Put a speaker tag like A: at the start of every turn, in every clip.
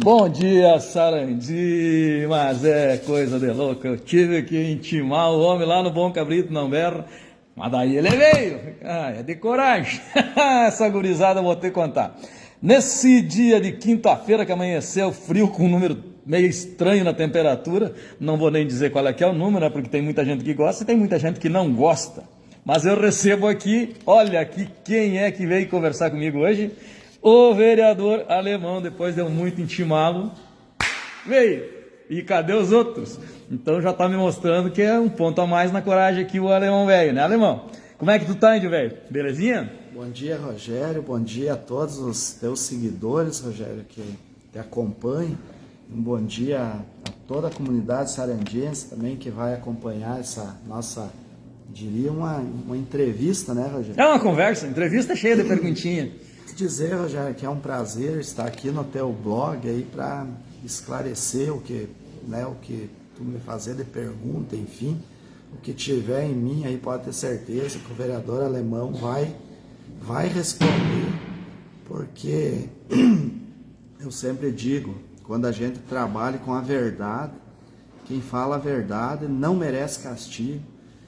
A: Bom dia, Sarandi, mas é coisa de louco. Eu tive que intimar o homem lá no Bom Cabrito, não berra, mas daí ele veio. É de coragem. Essa gurizada eu vou ter que contar. Nesse dia de quinta-feira que amanheceu frio com um número meio estranho na temperatura, não vou nem dizer qual é que é o número, né, porque tem muita gente que gosta e tem muita gente que não gosta. Mas eu recebo aqui, olha aqui quem é que veio conversar comigo hoje. O vereador alemão, depois deu muito intimá-lo, veio. E cadê os outros? Então já está me mostrando que é um ponto a mais na coragem aqui o alemão velho, né, alemão? Como é que tu tá, índio velho? Belezinha?
B: Bom dia, Rogério. Bom dia a todos os teus seguidores, Rogério, que te acompanham. Um bom dia a toda a comunidade sarandiense também que vai acompanhar essa nossa, diria, uma entrevista, né, Rogério?
A: É uma conversa, entrevista cheia de perguntinha.
B: Dizer, Rogério, que é um prazer estar aqui no teu blog aí para esclarecer o que tu me fazer de pergunta, enfim, o que tiver em mim aí pode ter certeza que o vereador alemão vai responder, porque eu sempre digo, quando a gente trabalha com a verdade, quem fala a verdade não merece castigo.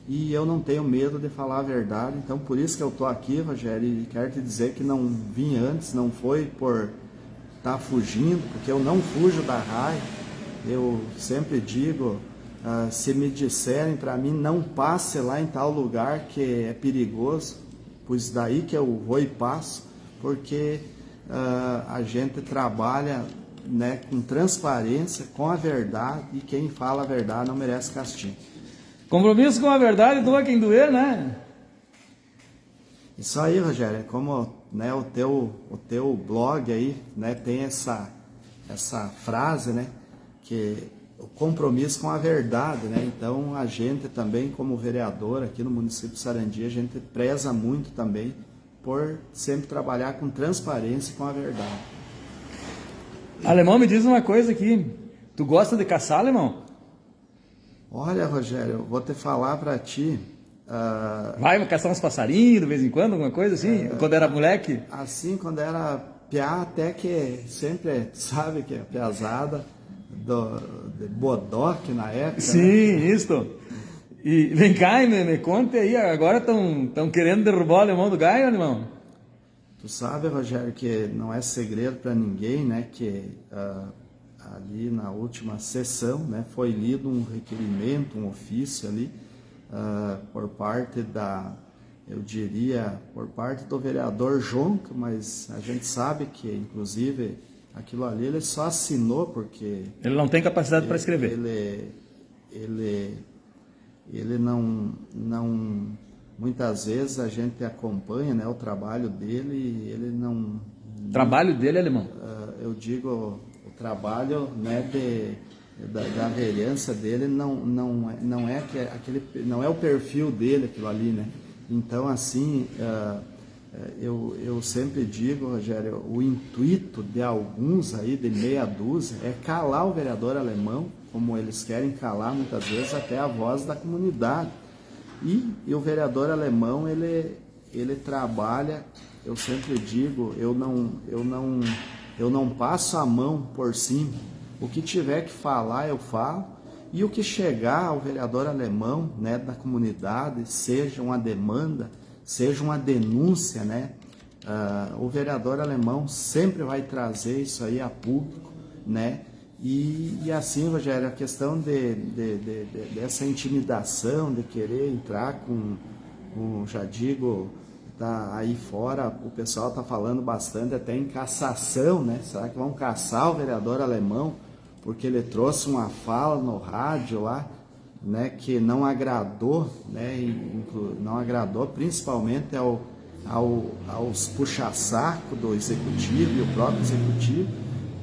B: E eu não tenho medo de falar a verdade, então por isso que eu estou aqui, Rogério, e quero te dizer que não vim antes, não foi por estar fugindo, porque eu não fujo da raia. Eu sempre digo, se me disserem para mim, não passe lá em tal lugar que é perigoso, pois daí que eu vou e passo, porque a gente trabalha, né, com transparência, com a verdade, e quem fala a verdade não merece castigo.
A: Compromisso com a verdade, doa quem doer, né?
B: Isso aí, Rogério, como, né, o teu blog aí, né, tem essa frase, né, que o compromisso com a verdade, né? Então a gente também, como vereador aqui no município de Sarandi, a gente preza muito também por sempre trabalhar com transparência e com a verdade.
A: Alemão, me diz uma coisa aqui, tu gosta de caçar, alemão?
B: Olha, Rogério, eu vou te falar para ti.
A: Vai caçar uns passarinhos de vez em quando, alguma coisa assim? Quando era moleque?
B: Assim, quando era piá, até que sempre, sabe que é piazada de bodoque na época.
A: Sim,
B: né?
A: isso. E vem cá, me conte aí, agora estão querendo derrubar o alemão do Gaio, alemão?
B: Tu sabe, Rogério, que não é segredo para ninguém, né, que ali na última sessão, né, foi lido um requerimento, um ofício ali, por parte eu diria, por parte do vereador Jonca, mas a gente sabe que, inclusive, aquilo ali ele só assinou porque...
A: Ele não tem capacidade para escrever.
B: Ele não... Muitas vezes a gente acompanha, né, o trabalho dele e ele não...
A: Trabalho dele, alemão?
B: Eu digo... O trabalho, né, da vereança dele não é o perfil dele aquilo ali, né? Então, assim, eu sempre digo, Rogério, o intuito de alguns aí, de meia dúzia, é calar o vereador alemão, como eles querem calar muitas vezes até a voz da comunidade. E o vereador alemão, ele trabalha, eu sempre digo, eu não passo a mão por cima. O que tiver que falar, eu falo. E o que chegar ao vereador alemão, né, da comunidade, seja uma demanda, seja uma denúncia, né, o vereador alemão sempre vai trazer isso aí a público, né? E assim, Rogério, a questão dessa intimidação, de querer entrar já digo... Tá aí fora, o pessoal está falando bastante até em cassação, né? Será que vão caçar o vereador alemão porque ele trouxe uma fala no rádio lá, né, que não agradou, né? Não agradou principalmente aos puxa-saco do executivo e o próprio executivo,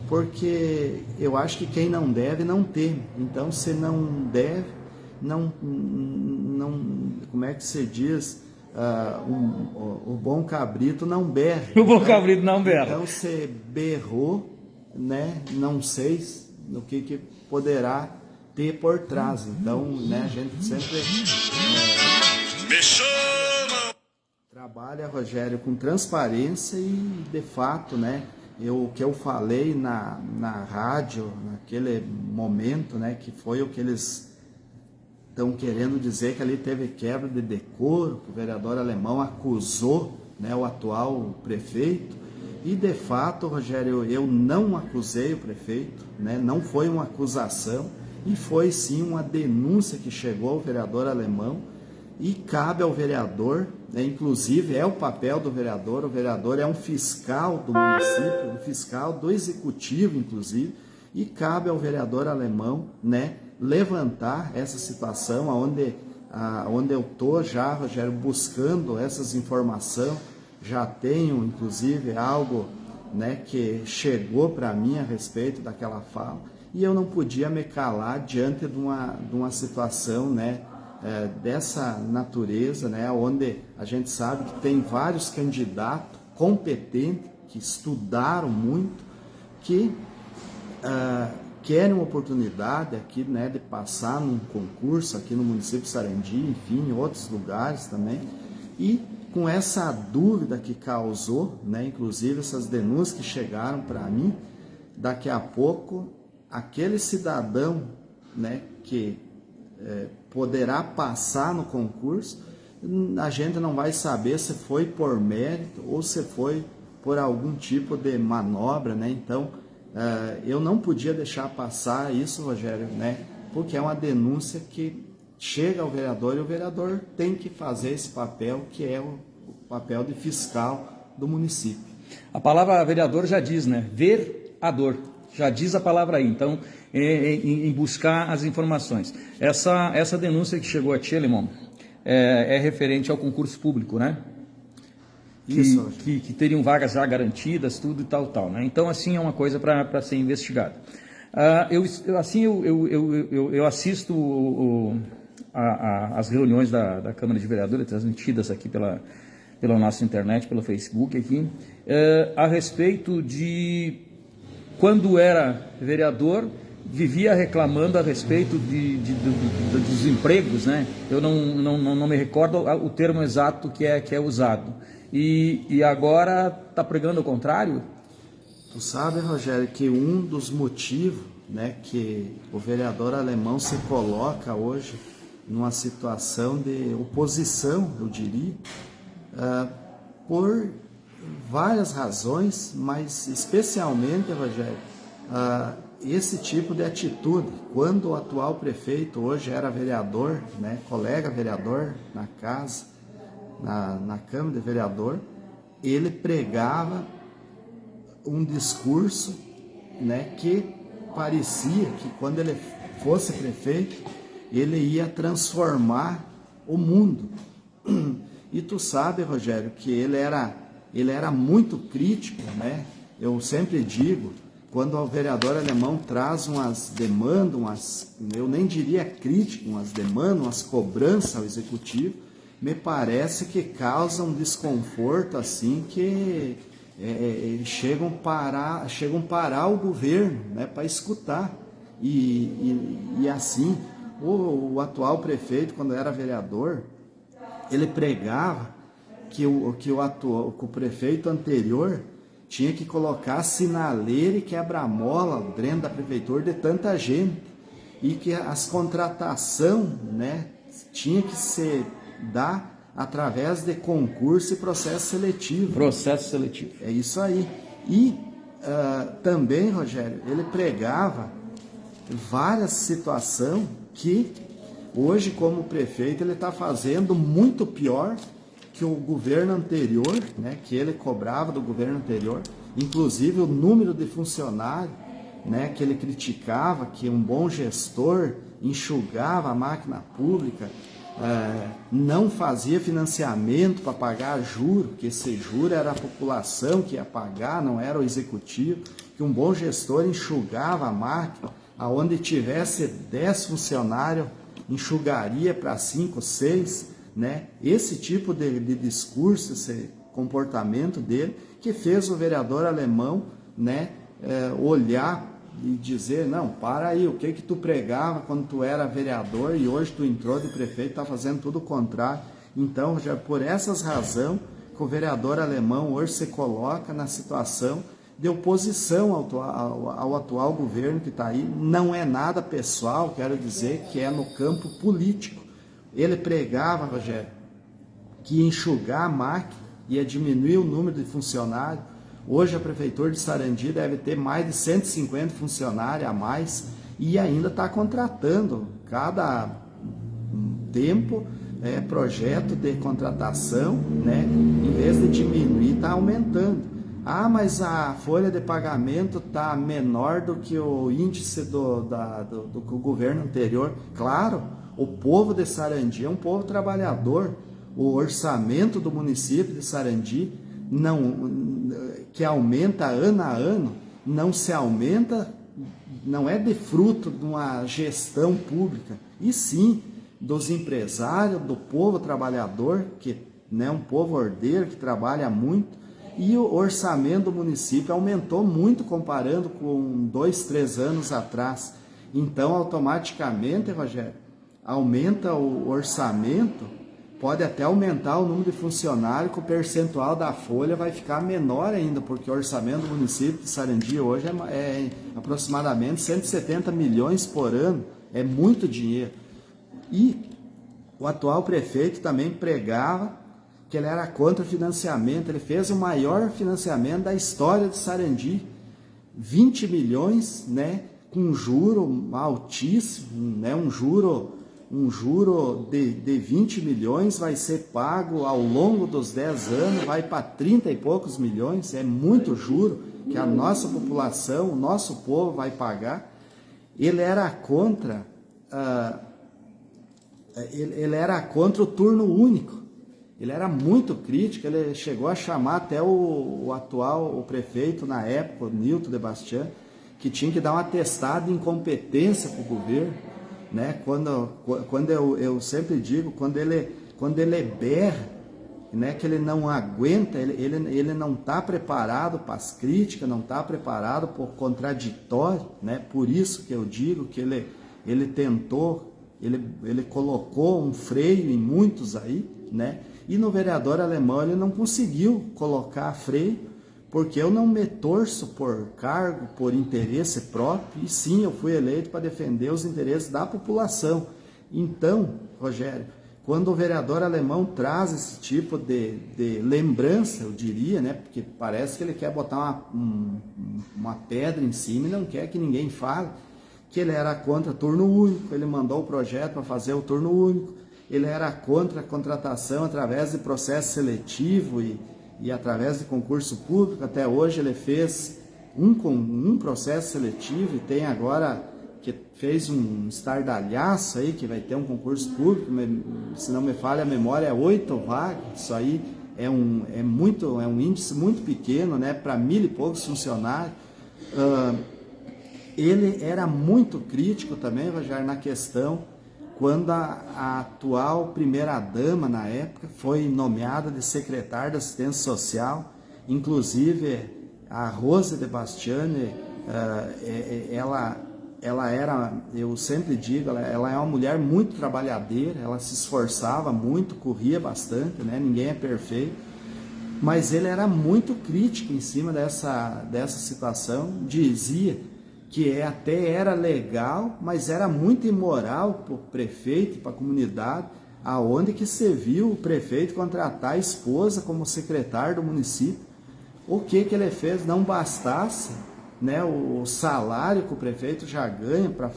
B: porque eu acho que quem não deve não teme. Então, se não deve, não como é que se diz? O bom cabrito não berra.
A: O bom cabrito não berra.
B: Então, você berrou, né? Não sei no que poderá ter por trás. Então, né, a gente sempre trabalha, Rogério, com transparência e, de fato, né, o que eu falei na rádio, naquele momento, né, que foi o que eles estão querendo dizer, que ali teve quebra de decoro, que o vereador Alemão acusou, né, o atual prefeito, e de fato, Rogério, eu não acusei o prefeito, né, não foi uma acusação, e foi sim uma denúncia que chegou ao vereador Alemão, e cabe ao vereador, né, inclusive é o papel do vereador, o vereador é um fiscal do município, um fiscal do executivo, inclusive, e cabe ao vereador Alemão, né, levantar essa situação onde eu estou já, Rogério, buscando essas informações, já tenho inclusive algo, né, que chegou para mim a respeito daquela fala, e eu não podia me calar diante de uma situação, né, dessa natureza, né, onde a gente sabe que tem vários candidatos competentes, que estudaram muito, que querem uma oportunidade aqui, né, de passar num concurso aqui no município de Sarandi, enfim, em outros lugares também, e com essa dúvida que causou, né, inclusive essas denúncias que chegaram para mim, daqui a pouco, aquele cidadão, né, que poderá passar no concurso, a gente não vai saber se foi por mérito ou se foi por algum tipo de manobra, né? Então, eu não podia deixar passar isso, Rogério, né? Porque é uma denúncia que chega ao vereador e o vereador tem que fazer esse papel, que é o papel de fiscal do município.
A: A palavra vereador já diz, né? Vereador, já diz a palavra aí. Então, em buscar as informações. Essa denúncia que chegou a ti, Alemão, é referente ao concurso público, né?
B: Isso,
A: que teriam vagas já garantidas, tudo e tal, né? Então, assim, é uma coisa para ser investigada. Eu assisto as reuniões da Câmara de Vereadores, transmitidas aqui pela nossa internet, pelo Facebook aqui, a respeito de quando era vereador, vivia reclamando a respeito dos empregos, né? Eu não me recordo o termo exato que é usado. E agora está pregando o contrário?
B: Tu sabe, Rogério, que um dos motivos, né, que o vereador Alemão se coloca hoje numa situação de oposição, eu diria, por várias razões, mas especialmente, Rogério, esse tipo de atitude. Quando o atual prefeito hoje era vereador, né, colega vereador na casa, na Câmara de Vereador, ele pregava um discurso, né, que parecia que quando ele fosse prefeito, ele ia transformar o mundo. E tu sabe, Rogério, que ele era muito crítico, né? Eu sempre digo, quando o vereador Alemão traz umas demandas, eu nem diria crítica, umas demandas, umas cobranças ao executivo, me parece que causa um desconforto assim que chegam parar o governo, né, para escutar. E assim, o atual prefeito, quando era vereador, ele pregava que o prefeito anterior tinha que colocar sinaleira e quebra-mola dentro da prefeitura de tanta gente, e que as contratações, né, tinha que ser através de concurso e processo seletivo.
A: Processo seletivo.
B: É isso aí. E também, Rogério, ele pregava várias situações que hoje, como prefeito, ele está fazendo muito pior que o governo anterior, né, que ele cobrava do governo anterior, inclusive o número de funcionários, né, que ele criticava, que um bom gestor enxugava a máquina pública, não fazia financiamento para pagar juro, que esse juro era a população que ia pagar, não era o executivo, que um bom gestor enxugava a máquina, aonde tivesse 10 funcionários, enxugaria para 5, 6, né? Esse tipo de discurso, esse comportamento dele, que fez o vereador Alemão, né, olhar e dizer, não, para aí, o que tu pregava quando tu era vereador e hoje tu entrou de prefeito, está fazendo tudo o contrário. Então, já por essas razões, que o vereador Alemão hoje se coloca na situação de oposição ao atual governo que está aí. Não é nada pessoal, quero dizer que é no campo político. Ele pregava, Rogério, que ia enxugar a máquina, ia diminuir o número de funcionários. Hoje a Prefeitura de Sarandi deve ter mais de 150 funcionários a mais e ainda está contratando cada tempo projeto de contratação, né? Em vez de diminuir, está aumentando. Ah, mas a folha de pagamento está menor do que o índice do governo anterior. Claro, o povo de Sarandi é um povo trabalhador. O orçamento do município de Sarandi, que aumenta ano a ano, não se aumenta, não é de fruto de uma gestão pública, e sim dos empresários, do povo trabalhador, que é um povo ordeiro, que trabalha muito, e o orçamento do município aumentou muito comparando com 2, 3 anos atrás. Então, automaticamente, Rogério, aumenta o orçamento, pode até aumentar o número de funcionários, que o percentual da folha vai ficar menor ainda, porque o orçamento do município de Sarandi hoje é aproximadamente 170 milhões por ano, é muito dinheiro. E o atual prefeito também pregava que ele era contra financiamento. Ele fez o maior financiamento da história de Sarandi, 20 milhões, né, com juro altíssimo, né, um juro de 20 milhões vai ser pago ao longo dos 10 anos, vai para 30 e poucos milhões, é muito juro que a nossa população, o nosso povo vai pagar. Ele era contra, ele era contra o turno único. Ele era muito crítico, ele chegou a chamar até o prefeito na época, o Nilton de Bastian, que tinha que dar um atestado de incompetência para o governo, né? Quando eu sempre digo, quando ele berra, né, que ele não aguenta, ele não está preparado para as críticas, não está preparado para o contraditório, né? Por isso que eu digo que ele tentou, ele colocou um freio em muitos aí, né? E no vereador Alemão ele não conseguiu colocar freio, porque eu não me torço por cargo, por interesse próprio, e sim, eu fui eleito para defender os interesses da população. Então, Rogério, quando o vereador Alemão traz esse tipo de lembrança, eu diria, né, porque parece que ele quer botar uma pedra em cima e não quer que ninguém fale, que ele era contra turno único, ele mandou o projeto para fazer o turno único, ele era contra a contratação através de processo seletivo e através de concurso público. Até hoje ele fez um processo seletivo e tem agora, que fez um estardalhaço aí, que vai ter um concurso público, se não me falha a memória, é 8 vagas. Isso aí é um índice muito pequeno, né, para 1.000 e poucos funcionários. Ele era muito crítico também, Rogério, na questão quando a atual primeira-dama, na época, foi nomeada de secretária de Assistência Social. Inclusive, a Rose de Bastiani, ela era, eu sempre digo, ela é uma mulher muito trabalhadeira, ela se esforçava muito, corria bastante, né? Ninguém é perfeito, mas ele era muito crítico em cima dessa situação, dizia que até era legal, mas era muito imoral para o prefeito, para a comunidade, aonde que se viu o prefeito contratar a esposa como secretário do município. O que ele fez? Não bastasse, né, o salário que o prefeito já ganha para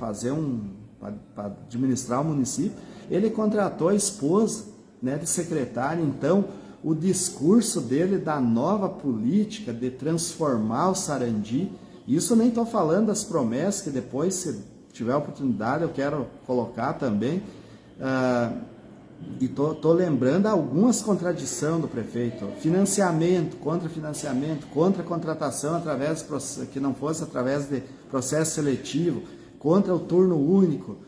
B: administrar o município, ele contratou a esposa, né, de secretária. Então, o discurso dele da nova política de transformar o Sarandi, isso eu nem estou falando das promessas, que depois, se tiver oportunidade, eu quero colocar também. E estou lembrando algumas contradições do prefeito. Financiamento, contra contratação que não fosse através de processo seletivo, contra o turno único,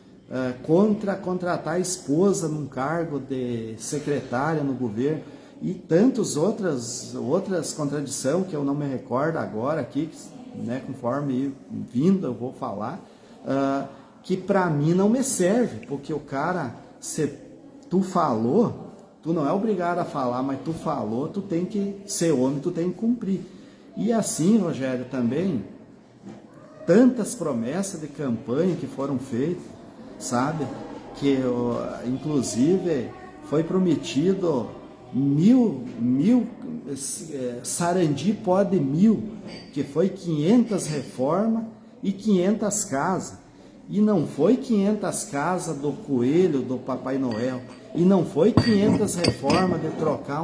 B: contra contratar a esposa num cargo de secretária no governo, e tantas outras contradições que eu não me recordo agora aqui, né, conforme vindo eu vou falar, que para mim não me serve, porque o cara, se tu falou, tu não é obrigado a falar, mas tu falou, tu tem que ser homem, tu tem que cumprir. E assim, Rogério, também, tantas promessas de campanha que foram feitas, sabe? Que, inclusive, foi prometido Sarandi pode 1.000, que foi 500 reformas e 500 casas. E não foi 500 casas do Coelho, do Papai Noel. E não foi 500 reformas de trocar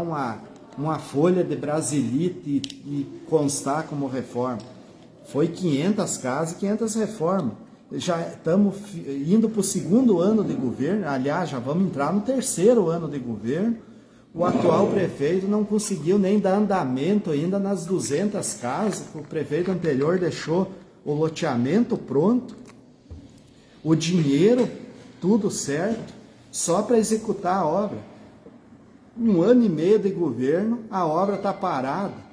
B: uma folha de brasilite e constar como reforma. Foi 500 casas e 500 reformas. Já estamos indo para o 2º ano de governo, aliás, já vamos entrar no 3º ano de governo. O atual prefeito não conseguiu nem dar andamento ainda nas 200 casas, o prefeito anterior deixou o loteamento pronto, o dinheiro, tudo certo, só para executar a obra. 1 ano e meio de governo, a obra está parada.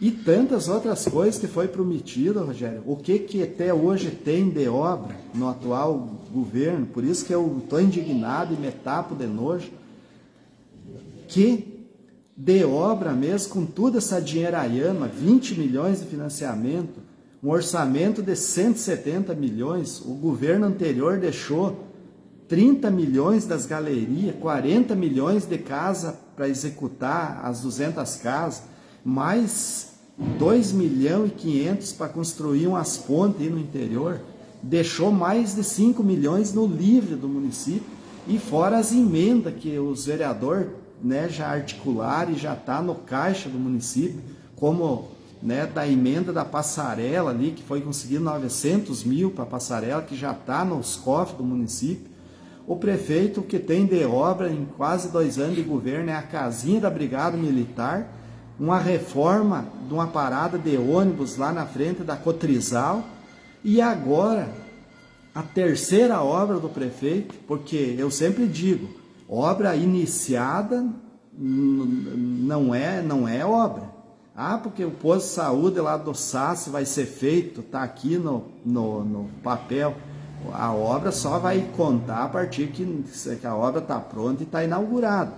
B: E tantas outras coisas que foi prometido, Rogério. O que até hoje tem de obra no atual governo, por isso que eu estou indignado e me tapo de nojo, que de obra mesmo, com toda essa dinheiraiama, 20 milhões de financiamento, um orçamento de 170 milhões, o governo anterior deixou 30 milhões das galerias, 40 milhões de casa para executar as 200 casas, mais 2 milhões e 500 para construir umas pontes aí no interior, deixou mais de 5 milhões no livre do município, e fora as emendas que os vereadores, né, já articularam e já está no caixa do município, como, né, da emenda da passarela ali, que foi conseguido 900 mil para a passarela, que já está nos cofres do município. O prefeito, que tem de obra em quase 2 anos de governo, é a casinha da Brigada Militar, uma reforma de uma parada de ônibus lá na frente da Cotrizal, e agora a 3ª obra do prefeito, porque eu sempre digo, obra iniciada não é obra. Ah, porque o posto de saúde lá do SAS vai ser feito, está aqui no papel. A obra só vai contar a partir que a obra está pronta e está inaugurada.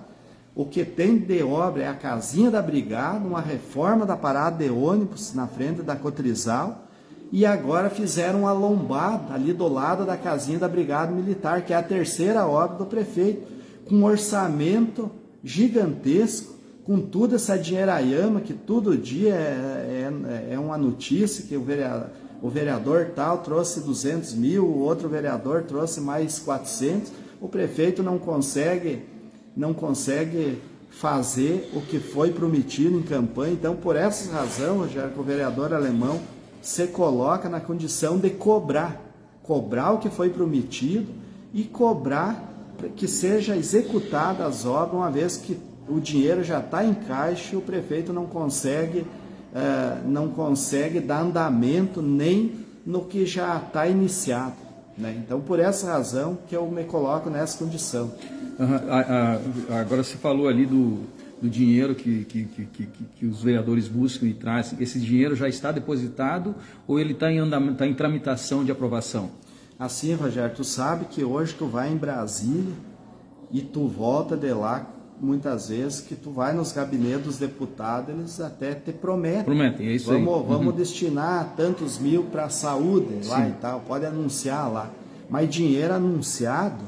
B: O que tem de obra é a casinha da Brigada, uma reforma da parada de ônibus na frente da Cotrizal, e agora fizeram uma lombada ali do lado da casinha da Brigada Militar, que é a 3ª obra do prefeito, com um orçamento gigantesco, com toda essa dinheiraiama, que todo dia é uma notícia, que o vereador tal trouxe 200 mil, o outro vereador trouxe mais 400, o prefeito não consegue fazer o que foi prometido em campanha. Então, por essa razão, Rogério, o vereador Alemão se coloca na condição de cobrar o que foi prometido e cobrar que seja executada as obras, uma vez que o dinheiro já está em caixa e o prefeito não consegue dar andamento nem no que já está iniciado, né? Então, por essa razão que eu me coloco nessa condição.
A: Agora você falou ali do dinheiro que os vereadores buscam e trazem. Esse dinheiro já está depositado ou ele está em tramitação de aprovação?
B: Assim, Rogério, tu sabe que hoje tu vai em Brasília e tu volta de lá, muitas vezes, que tu vai nos gabinetes dos deputados, eles até te prometem.
A: Prometem, é isso aí.
B: Vamos destinar tantos mil para a saúde lá. Sim. E tal, pode anunciar lá. Mas dinheiro anunciado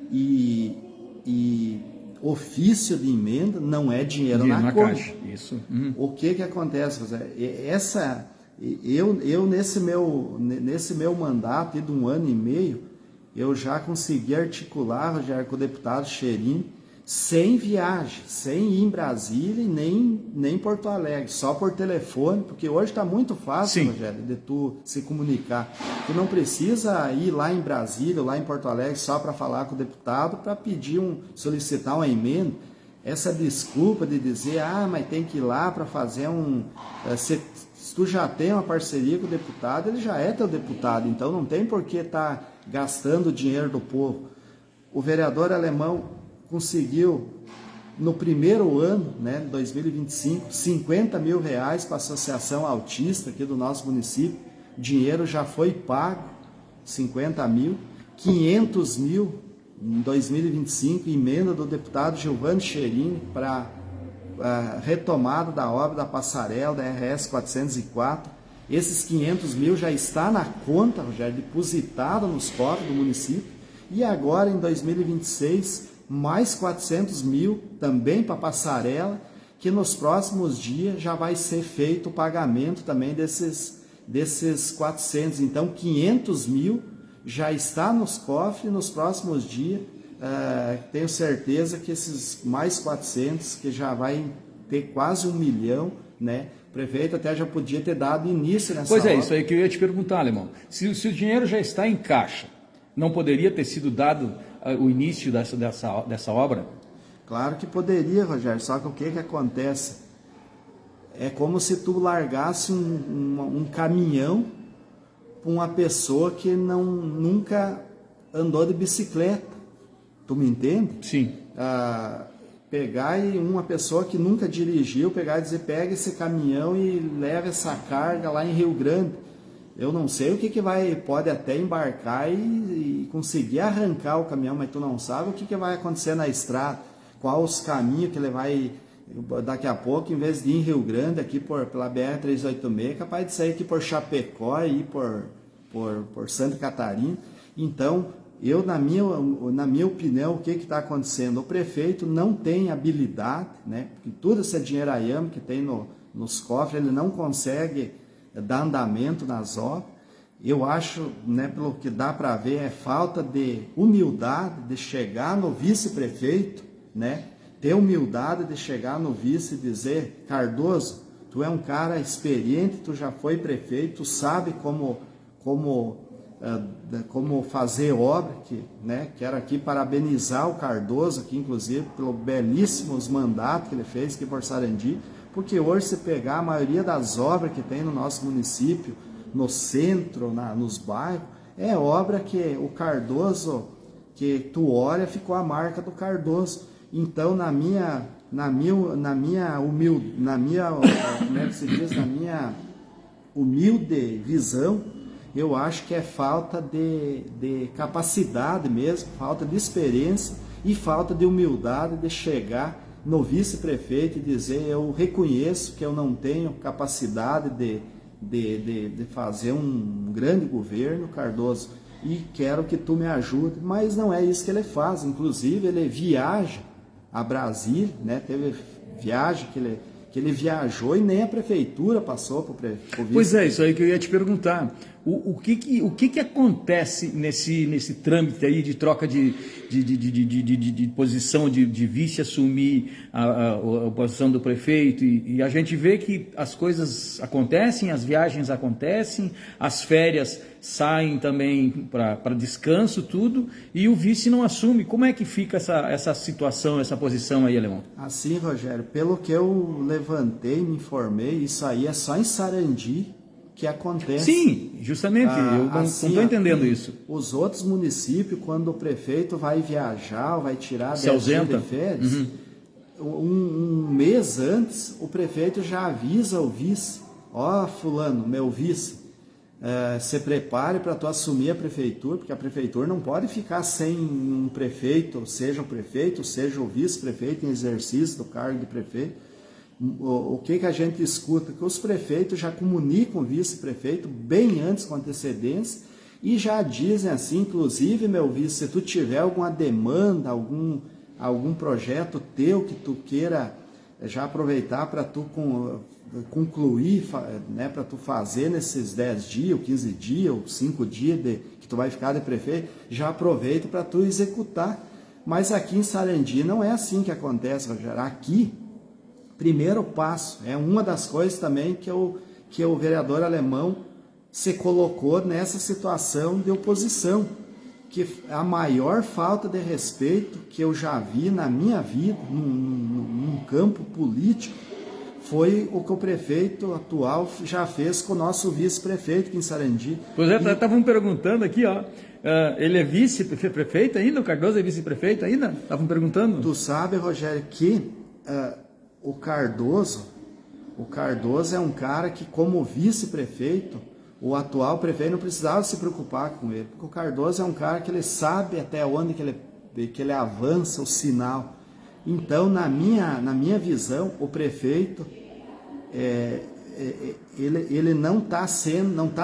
B: e ofício de emenda não é dinheiro na conta.
A: Caixa. Isso.
B: O que acontece, José? Eu nesse meu mandato de 1 ano e meio, eu já consegui articular, Rogério, com o deputado Cherim, sem viagem, sem ir em Brasília e nem Porto Alegre, só por telefone, porque hoje está muito fácil, sim, Rogério, de tu se comunicar. Tu não precisa ir lá em Brasília, lá em Porto Alegre, só para falar com o deputado, para solicitar uma emenda. Essa desculpa de dizer, mas tem que ir lá para fazer se tu já tem uma parceria com o deputado, ele já é teu deputado, então não tem por que estar gastando o dinheiro do povo. O vereador Alemão conseguiu, no primeiro ano, né, 2025, 50 mil reais para a Associação Autista aqui do nosso município. Dinheiro já foi pago, 50 mil, 500 mil em 2025, emenda do deputado Giovanni Cherini para retomada da obra da passarela da RS 404. Esses 500 mil já está na conta, Rogério, depositado nos cofres do município. E agora, em 2026, mais 400 mil também para passarela, que nos próximos dias já vai ser feito o pagamento também desses 400. Então, 500 mil já está nos cofres nos próximos dias. Tenho certeza que esses mais 400, que já vai ter quase 1 milhão, né? O prefeito até já podia ter dado início nessa obra.
A: Pois é, isso aí que eu ia te perguntar, Alemão. Se o dinheiro já está em caixa, não poderia ter sido dado o início dessa obra?
B: Claro que poderia, Rogério, só que o que acontece? É como se tu largasse um caminhão para uma pessoa que nunca andou de bicicleta. Tu me entende?
A: Sim.
B: Pegar e uma pessoa que nunca dirigiu, pegar e dizer, pega esse caminhão e leva essa carga lá em Rio Grande. Eu não sei o que pode até embarcar e conseguir arrancar o caminhão, mas tu não sabe o que vai acontecer na estrada, quais os caminhos que ele vai, daqui a pouco, em vez de ir em Rio Grande, aqui pela BR-386, é capaz de sair aqui por Chapecó e ir por Santa Catarina. Então, na minha opinião, o que está acontecendo? O prefeito não tem habilidade, né? Porque tudo esse dinheiraiame que tem nos cofres, ele não consegue dar andamento nas obras. Eu acho, né, pelo que dá para ver, é falta de humildade de chegar no vice-prefeito, né? Ter humildade de chegar no vice e dizer, Cardoso, tu é um cara experiente, tu já foi prefeito, tu sabe como fazer obra, né? Quero aqui parabenizar o Cardoso, aqui, inclusive, pelo belíssimos mandatos que ele fez aqui por Sarandi, porque hoje, se pegar a maioria das obras que tem no nosso município, no centro, nos bairros, é obra que o Cardoso, que tu olha, ficou a marca do Cardoso. Então, na minha humilde visão, eu acho que é falta de capacidade mesmo, falta de experiência e falta de humildade de chegar no vice-prefeito e dizer, eu reconheço que eu não tenho capacidade de fazer um grande governo, Cardoso, e quero que tu me ajude, mas não é isso que ele faz. Inclusive, ele viaja a Brasília, né? Teve viagem que ele viajou e nem a prefeitura passou para o vice.
A: Pois é, isso aí que eu ia te perguntar. O que acontece nesse trâmite aí de troca de posição de vice assumir a posição do prefeito? E a gente vê que as coisas acontecem, as viagens acontecem, as férias saem também para descanso, tudo, e o vice não assume. Como é que fica essa situação, essa posição aí, Alemão?
B: Assim, Rogério, pelo que eu levantei, me informei, isso aí é só em Sarandi que acontece.
A: Sim, justamente, eu não estou entendendo isso.
B: Os outros municípios, quando o prefeito vai viajar, vai tirar 10 dias de férias, um mês antes, o prefeito já avisa o vice, fulano, meu vice, se prepare para tu assumir a prefeitura, porque a prefeitura não pode ficar sem um prefeito, seja o vice-prefeito em exercício do cargo de prefeito. O que a gente escuta? Que os prefeitos já comunicam o vice-prefeito bem antes, com antecedência, e já dizem assim, inclusive, meu vice, se tu tiver alguma demanda, algum projeto teu que tu queira já aproveitar para tu concluir, né, para tu fazer nesses 10 dias, ou 15 dias, ou 5 dias que tu vai ficar de prefeito, já aproveita para tu executar. Mas aqui em Sarandi não é assim que acontece, Rogério. Aqui, primeiro passo, é uma das coisas também que o vereador Alemão se colocou nessa situação de oposição, que a maior falta de respeito que eu já vi na minha vida, num campo político, foi o que o prefeito atual já fez com o nosso vice-prefeito aqui em Sarandi.
A: Pois é, estavam perguntando aqui, ele é vice-prefeito ainda? O Cardoso é vice-prefeito ainda? Estavam perguntando.
B: Tu sabe, Rogério, que o Cardoso é um cara que, como vice-prefeito, o atual prefeito não precisava se preocupar com ele, porque o Cardoso é um cara que ele sabe até onde que ele avança o sinal. Então, na minha visão, o prefeito ele não está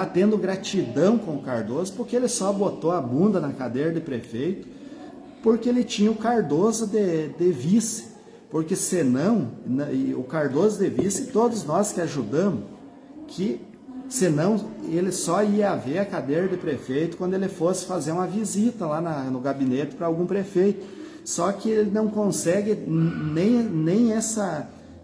B: tendo gratidão com o Cardoso, porque ele só botou a bunda na cadeira de prefeito, porque ele tinha o Cardoso de vice, porque senão, o Cardoso de vice, todos nós que ajudamos, que senão ele só ia ver a cadeira de prefeito quando ele fosse fazer uma visita lá no gabinete para algum prefeito. Só que ele não consegue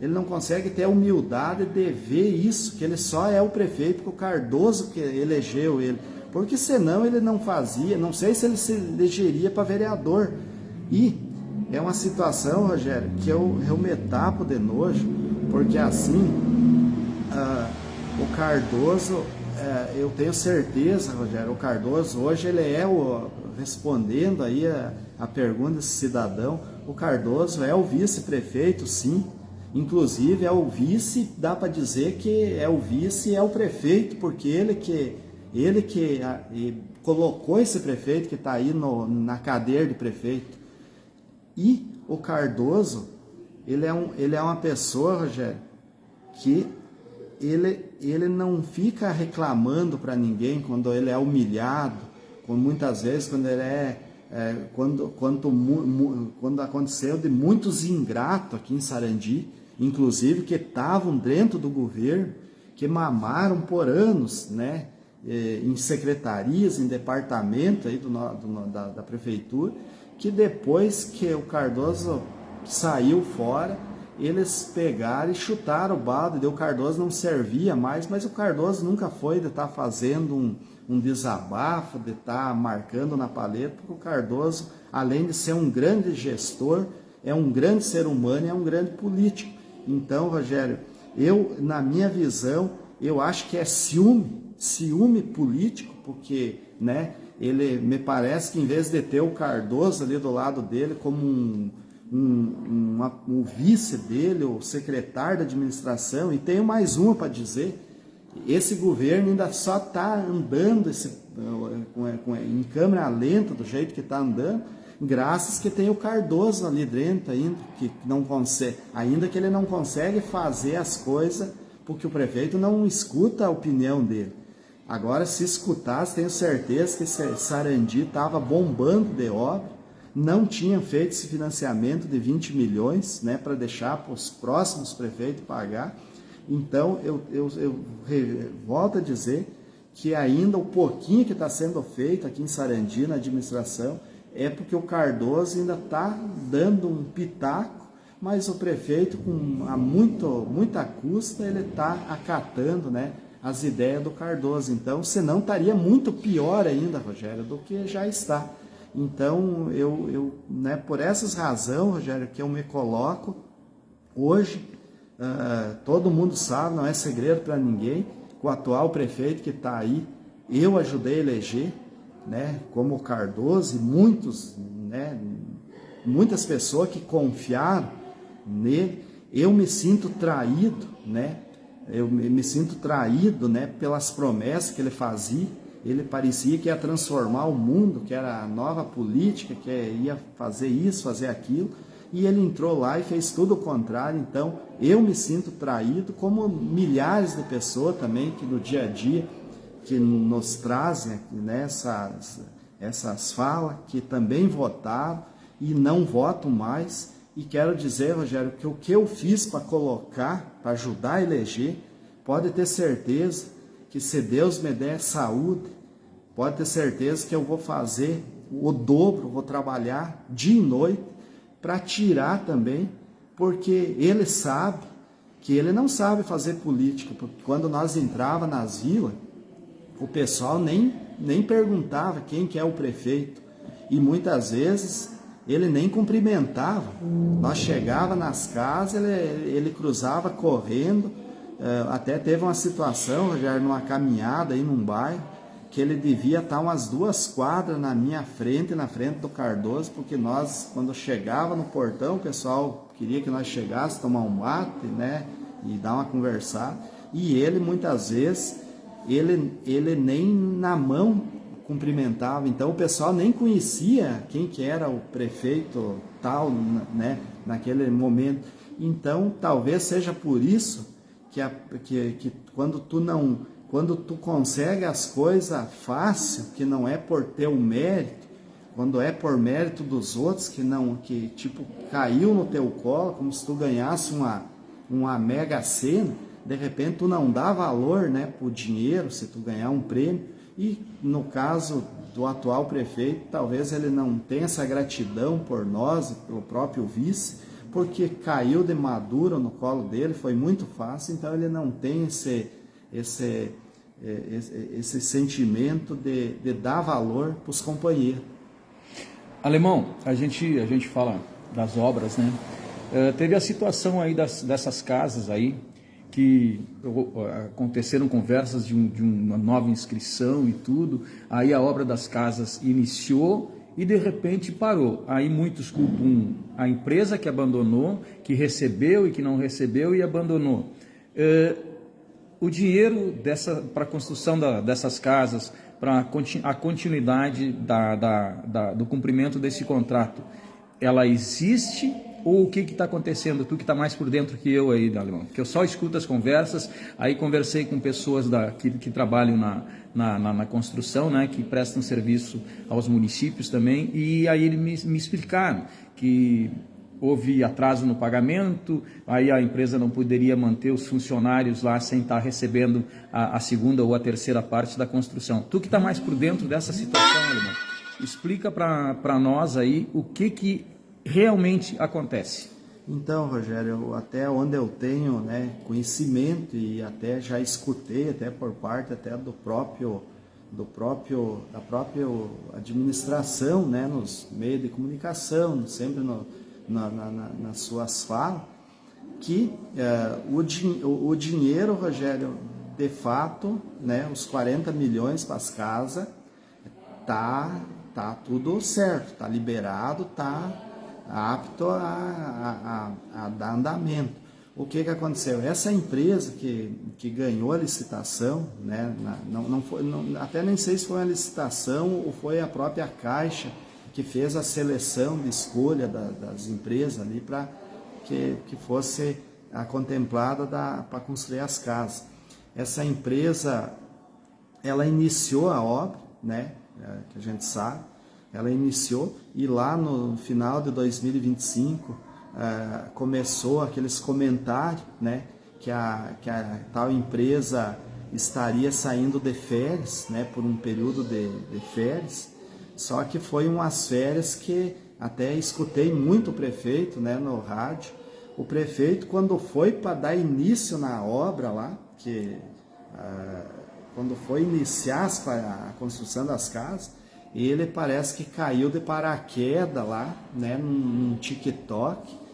B: ele não consegue ter a humildade de ver isso, que ele só é o prefeito, que o Cardoso que elegeu ele. Porque senão ele não fazia, não sei se ele se elegeria para vereador. E é uma situação, Rogério, que eu me tapo de nojo, porque assim, o Cardoso, eu tenho certeza, Rogério, o Cardoso hoje ele respondendo aí a pergunta desse cidadão, o Cardoso é o vice-prefeito, sim. Inclusive é o vice, dá para dizer que é o vice e é o prefeito, porque ele que colocou esse prefeito que está aí na cadeira de prefeito. E o Cardoso, ele é uma pessoa, Rogério, que ele não fica reclamando para ninguém quando ele é humilhado, muitas vezes quando ele quando aconteceu de muitos ingratos aqui em Sarandi, inclusive que estavam dentro do governo, que mamaram por anos, né, em secretarias, em departamento aí da prefeitura, que depois que o Cardoso saiu fora, eles pegaram e chutaram o balde, o Cardoso não servia mais, mas o Cardoso nunca foi de estar fazendo um desabafo, de estar marcando na paleta, porque o Cardoso, além de ser um grande gestor, é um grande ser humano e é um grande político. Então, Rogério, na minha visão, eu acho que é ciúme político, porque, né, ele me parece que em vez de ter o Cardoso ali do lado dele como o vice dele, o secretário da administração, e tenho mais uma para dizer, esse governo ainda só está andando em câmera lenta, do jeito que está andando, graças que tem o Cardoso ali dentro ainda, que não consegue, ainda que ele não consegue fazer as coisas, porque o prefeito não escuta a opinião dele. Agora, se escutasse, tenho certeza que Sarandi estava bombando de obra, não tinha feito esse financiamento de 20 milhões, né, para deixar para os próximos prefeitos pagar. Então, eu volto a dizer que ainda o pouquinho que está sendo feito aqui em Sarandi, na administração, é porque o Cardoso ainda está dando um pitaco, mas o prefeito, com muita custa, ele está acatando, né, as ideias do Cardoso. Então, senão estaria muito pior ainda, Rogério, do que já está. Então, né, por essas razões, Rogério, que eu me coloco hoje, todo mundo sabe, não é segredo para ninguém, o atual prefeito que está aí, eu ajudei a eleger, né, como o Cardoso, e muitas pessoas que confiaram nele. Eu me sinto traído, né, pelas promessas que ele fazia. Ele parecia que ia transformar o mundo, que era a nova política, que ia fazer isso, fazer aquilo, e ele entrou lá e fez tudo o contrário. Então, eu me sinto traído, como milhares de pessoas também, que no dia a dia, que nos trazem, né, essas falas, que também votaram e não votam mais. E quero dizer, Rogério, que o que eu fiz para colocar, para ajudar a eleger, pode ter certeza que se Deus me der saúde, pode ter certeza que eu vou fazer o dobro, vou trabalhar dia e noite para tirar também, porque ele sabe que ele não sabe fazer política, porque quando nós entrava nas vilas, o pessoal nem perguntava quem que é o prefeito, e muitas vezes ele nem cumprimentava. Nós chegava nas casas, ele cruzava correndo. Até teve uma situação, já numa caminhada aí num bairro, que ele devia estar umas 2 quadras na minha frente e na frente do Cardoso, porque nós, quando chegava no portão, o pessoal queria que nós chegássemos, tomar um mate, né, e dar uma conversada, e ele muitas vezes, ele nem na mão cumprimentava. Então o pessoal nem conhecia quem que era o prefeito tal, né, naquele momento. Então talvez seja por isso que quando tu consegue as coisas fácil, que não é por teu mérito, quando é por mérito dos outros, que tipo caiu no teu colo, como se tu ganhasse uma mega sena, de repente tu não dá valor, né, pro dinheiro, se tu ganhar um prêmio. E no caso do atual prefeito, talvez ele não tenha essa gratidão por nós, pelo próprio vice, porque caiu de maduro no colo dele, foi muito fácil, então ele não tem esse sentimento de dar valor para os companheiros.
A: Alemão, a gente fala das obras, né? Teve a situação aí dessas casas aí, que aconteceram conversas de uma nova inscrição e tudo, aí a obra das casas iniciou e de repente parou. Aí muitos culpam a empresa que abandonou, que recebeu e que não recebeu e abandonou. O dinheiro para a construção dessas casas, para a continuidade do cumprimento desse contrato, ela existe? Ou o que está acontecendo? Tu que está mais por dentro que eu aí, Alemão, que eu só escuto as conversas. Aí conversei com pessoas que trabalham na construção, né, que prestam serviço aos municípios também, e aí eles me explicaram que houve atraso no pagamento, aí a empresa não poderia manter os funcionários lá sem estar recebendo a segunda ou a terceira parte da construção. Tu que está mais por dentro dessa situação, Alemão, explica para nós aí o que realmente acontece.
B: Então, Rogério, até onde eu tenho, né, conhecimento e até já escutei até por parte até da própria administração, né, nos meios de comunicação, sempre nas suas falas, que o dinheiro, Rogério, de fato, né, os 40 milhões para as casas, tá tudo certo, tá liberado, tá apto a dar andamento. O que aconteceu? Essa empresa que ganhou a licitação, né, até nem sei se foi uma licitação ou foi a própria Caixa que fez a seleção de escolha das empresas ali para que fosse a contemplada para construir as casas. Essa empresa, ela iniciou a obra, né, que a gente sabe, ela iniciou e lá no final de 2025 começou aqueles comentários, né, que a tal empresa estaria saindo de férias, né, por um período de férias. Só que foi umas férias que até escutei muito o prefeito, né, no rádio. O prefeito, quando foi para dar início na obra lá, quando foi iniciar a construção das casas, ele parece que caiu de paraquedas lá, né, num TikTok,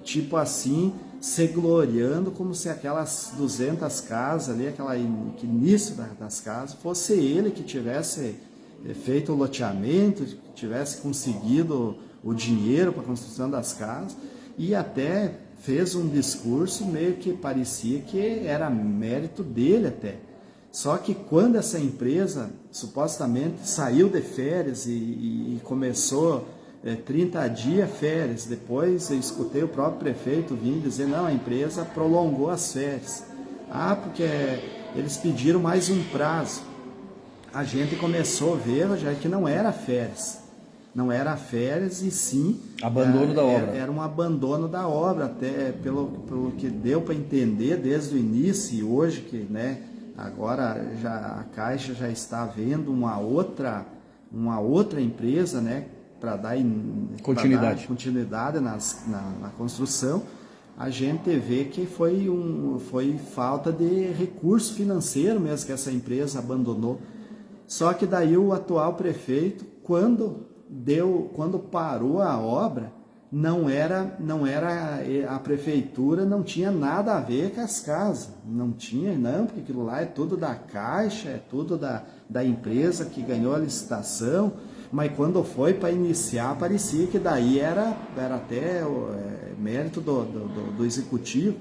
B: tipo assim, se gloriando como se aquelas 200 casas ali, aquele início das casas, fosse ele que tivesse feito o loteamento, que tivesse conseguido o dinheiro para a construção das casas, e até fez um discurso meio que parecia que era mérito dele até. Só que quando essa empresa supostamente saiu de férias e começou 30 dias férias, depois eu escutei o próprio prefeito vir dizer, não, a empresa prolongou as férias. Porque eles pediram mais um prazo. A gente começou a ver, já que não era férias. Não era férias e sim...
A: Abandono da obra.
B: Era um abandono da obra, até pelo que deu para entender desde o início e hoje, que, né, agora a Caixa já está vendo uma outra empresa, né, para dar continuidade na construção. A gente vê que foi falta de recurso financeiro mesmo que essa empresa abandonou. Só que daí o atual prefeito, quando parou a obra, não era a prefeitura, não tinha nada a ver com as casas, não tinha, não, porque aquilo lá é tudo da Caixa, é tudo da empresa que ganhou a licitação, mas quando foi para iniciar, parecia que daí era até mérito do executivo.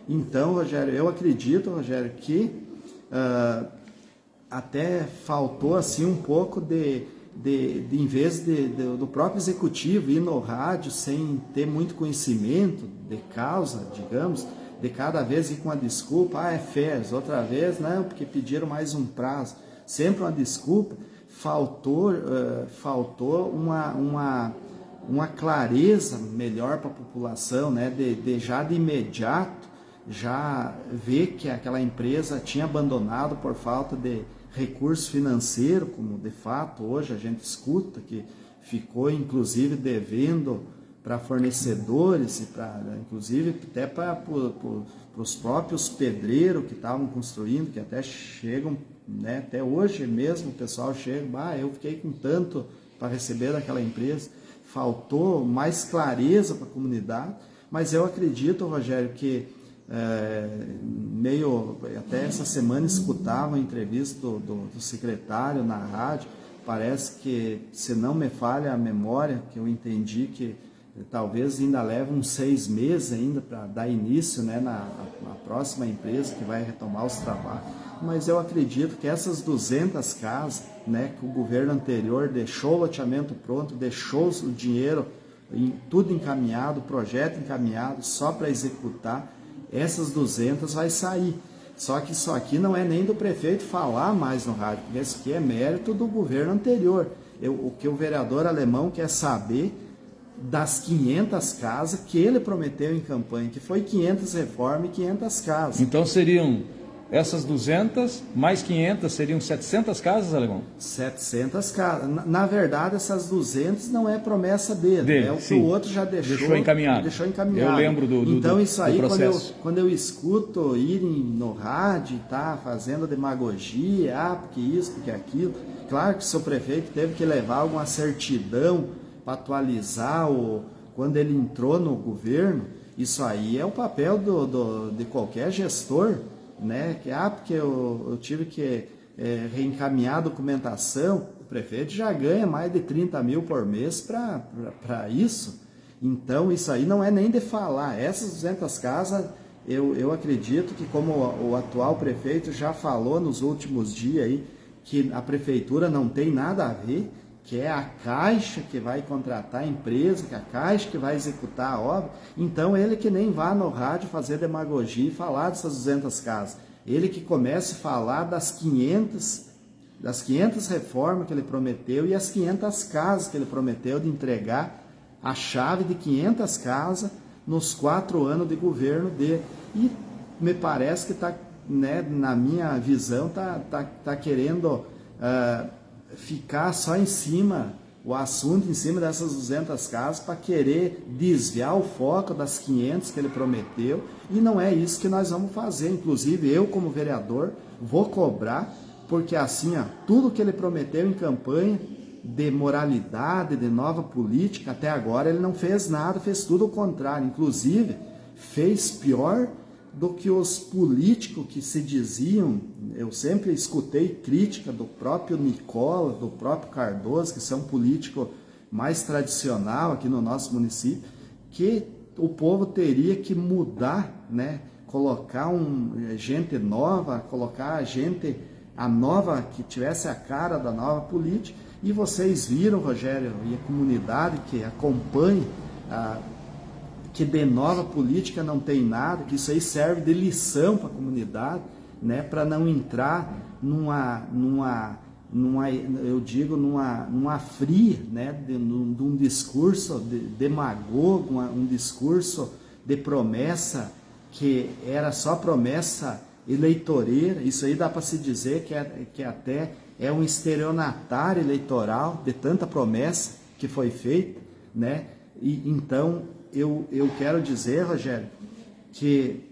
B: Então, Rogério, eu acredito, Rogério, que até faltou assim um pouco em vez do próprio executivo ir no rádio sem ter muito conhecimento de causa, digamos, de cada vez ir com a desculpa, é férias, outra vez não, porque pediram mais um prazo, sempre uma desculpa, faltou uma clareza melhor para a população, né, já de imediato, já ver que aquela empresa tinha abandonado por falta de recurso financeiro, como de fato hoje a gente escuta, que ficou inclusive devendo para fornecedores, inclusive até para os próprios pedreiros que estavam construindo, que até chegam, né, até hoje mesmo o pessoal chega, eu fiquei com tanto para receber daquela empresa. Faltou mais clareza para a comunidade, mas eu acredito, Rogério, que até essa semana escutava uma entrevista do secretário na rádio, parece que, se não me falha a memória, que eu entendi que talvez ainda leve uns 6 meses ainda para dar início, né, na próxima empresa que vai retomar os trabalhos, mas eu acredito que essas 200 casas, né, que o governo anterior deixou o loteamento pronto, deixou o dinheiro tudo encaminhado, o projeto encaminhado, só para executar, essas 200 vai sair. Só que isso aqui não é nem do prefeito falar mais no rádio, porque isso aqui é mérito do governo anterior. O que o vereador Alemão quer saber das 500 casas que ele prometeu em campanha, que foi 500 reformas e 500 casas.
A: Então seriam essas 200 mais 500, seriam 700 casas, Alemão?
B: 700 casas. Na verdade, essas 200 não é promessa dele, é o que o outro já deixou encaminhado.
A: Eu lembro do
B: Então, isso aí,
A: processo.
B: quando eu escuto irem no rádio e tá fazendo demagogia, porque isso, porque aquilo, claro que o seu prefeito teve que levar alguma certidão para atualizar quando ele entrou no governo. Isso aí é o papel de qualquer gestor, né? Porque eu tive que reencaminhar a documentação. O prefeito já ganha mais de 30 mil por mês para isso. Então, isso aí não é nem de falar. Essas 200 casas, eu acredito que, como o atual prefeito já falou nos últimos dias aí, que a prefeitura não tem nada a ver, que é a Caixa que vai contratar a empresa, que é a Caixa que vai executar a obra. Então, ele que nem vá no rádio fazer demagogia e falar dessas 200 casas. Ele que comece a falar das 500 reformas que ele prometeu e as 500 casas que ele prometeu de entregar a chave de 500 casas nos 4 anos de governo dele. E me parece que está, né, na minha visão, tá querendo ficar só em cima, o assunto em cima dessas 200 casas, para querer desviar o foco das 500 que ele prometeu, e não é isso que nós vamos fazer. Inclusive, eu como vereador vou cobrar, porque assim, tudo que ele prometeu em campanha, de moralidade, de nova política, até agora ele não fez nada, fez tudo o contrário, inclusive fez pior do que os políticos que se diziam. Eu sempre escutei crítica do próprio Nicola, do próprio Cardoso, que são políticos mais tradicional aqui no nosso município, que o povo teria que mudar, né? Colocar gente nova, colocar a nova, que tivesse a cara da nova política. E vocês viram, Rogério, e a comunidade que acompanha, que de nova política não tem nada, que isso aí serve de lição para a comunidade, né, para não entrar numa fria, né, de um discurso demagogo, um discurso de promessa que era só promessa eleitoreira. Isso aí dá para se dizer que até é um estelionatário eleitoral de tanta promessa que foi feita, né? E então eu quero dizer, Rogério, que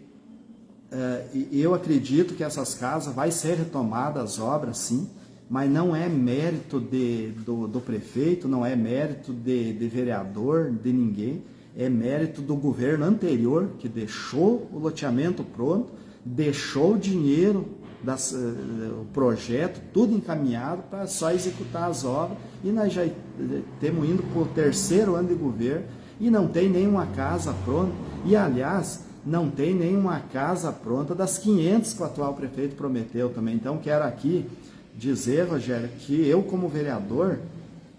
B: eu acredito que essas casas vai ser retomada as obras, sim, mas não é mérito do prefeito, não é mérito de vereador, de ninguém, é mérito do governo anterior, que deixou o loteamento pronto, deixou o dinheiro, o projeto, tudo encaminhado para só executar as obras, e nós já estamos indo para o 3º ano de governo, e não tem nenhuma casa pronta. E, aliás, não tem nenhuma casa pronta das 500 que o atual prefeito prometeu também. Então, quero aqui dizer, Rogério, que eu como vereador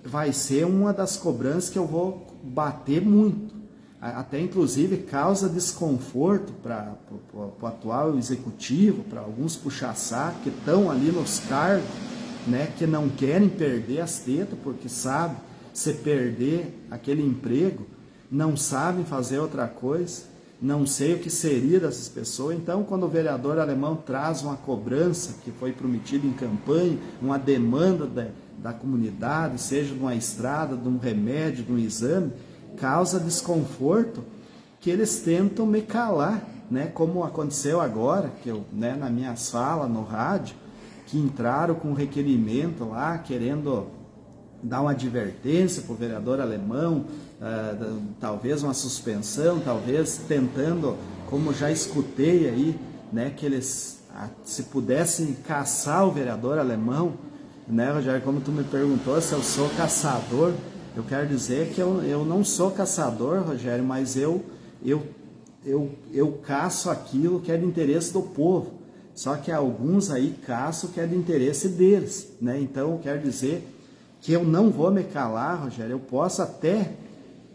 B: vai ser uma das cobranças que eu vou bater muito. Até inclusive causa desconforto para o atual executivo, para alguns puxa-saco que estão ali nos cargos, né, que não querem perder as tetas, porque sabe, se perder aquele emprego, não sabem fazer outra coisa, não sei o que seria dessas pessoas. Então, quando o vereador Alemão traz uma cobrança que foi prometida em campanha, uma demanda da comunidade, seja de uma estrada, de um remédio, de um exame, causa desconforto, que eles tentam me calar, né? Como aconteceu agora, que eu, né, na minha sala, no rádio, que entraram com um requerimento lá, querendo dar uma advertência para o vereador Alemão, talvez uma suspensão, talvez tentando, como já escutei aí, né, que eles, se pudessem caçar o vereador Alemão, né, Rogério, como tu me perguntou se eu sou caçador, eu quero dizer que eu não sou caçador, Rogério, mas eu caço aquilo que é de interesse do povo. Só que alguns aí caçam que é de interesse deles, né? Então eu quero dizer que eu não vou me calar, Rogério. Eu posso até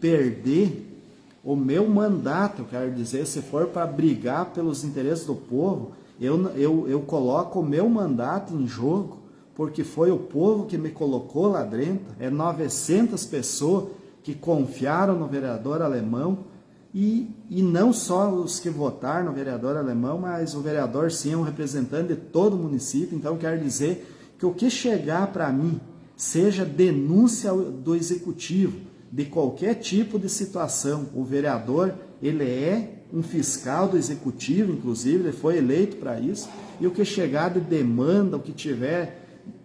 B: perder o meu mandato, eu quero dizer, se for para brigar pelos interesses do povo, eu coloco o meu mandato em jogo, porque foi o povo que me colocou lá dentro. É 900 pessoas que confiaram no vereador Alemão, e não só os que votaram no vereador Alemão, mas o vereador sim é um representante de todo o município. Então quero dizer que o que chegar para mim, seja denúncia do executivo, de qualquer tipo de situação, o vereador, ele é um fiscal do executivo, inclusive, ele foi eleito para isso, e o que chegar de demanda, o que tiver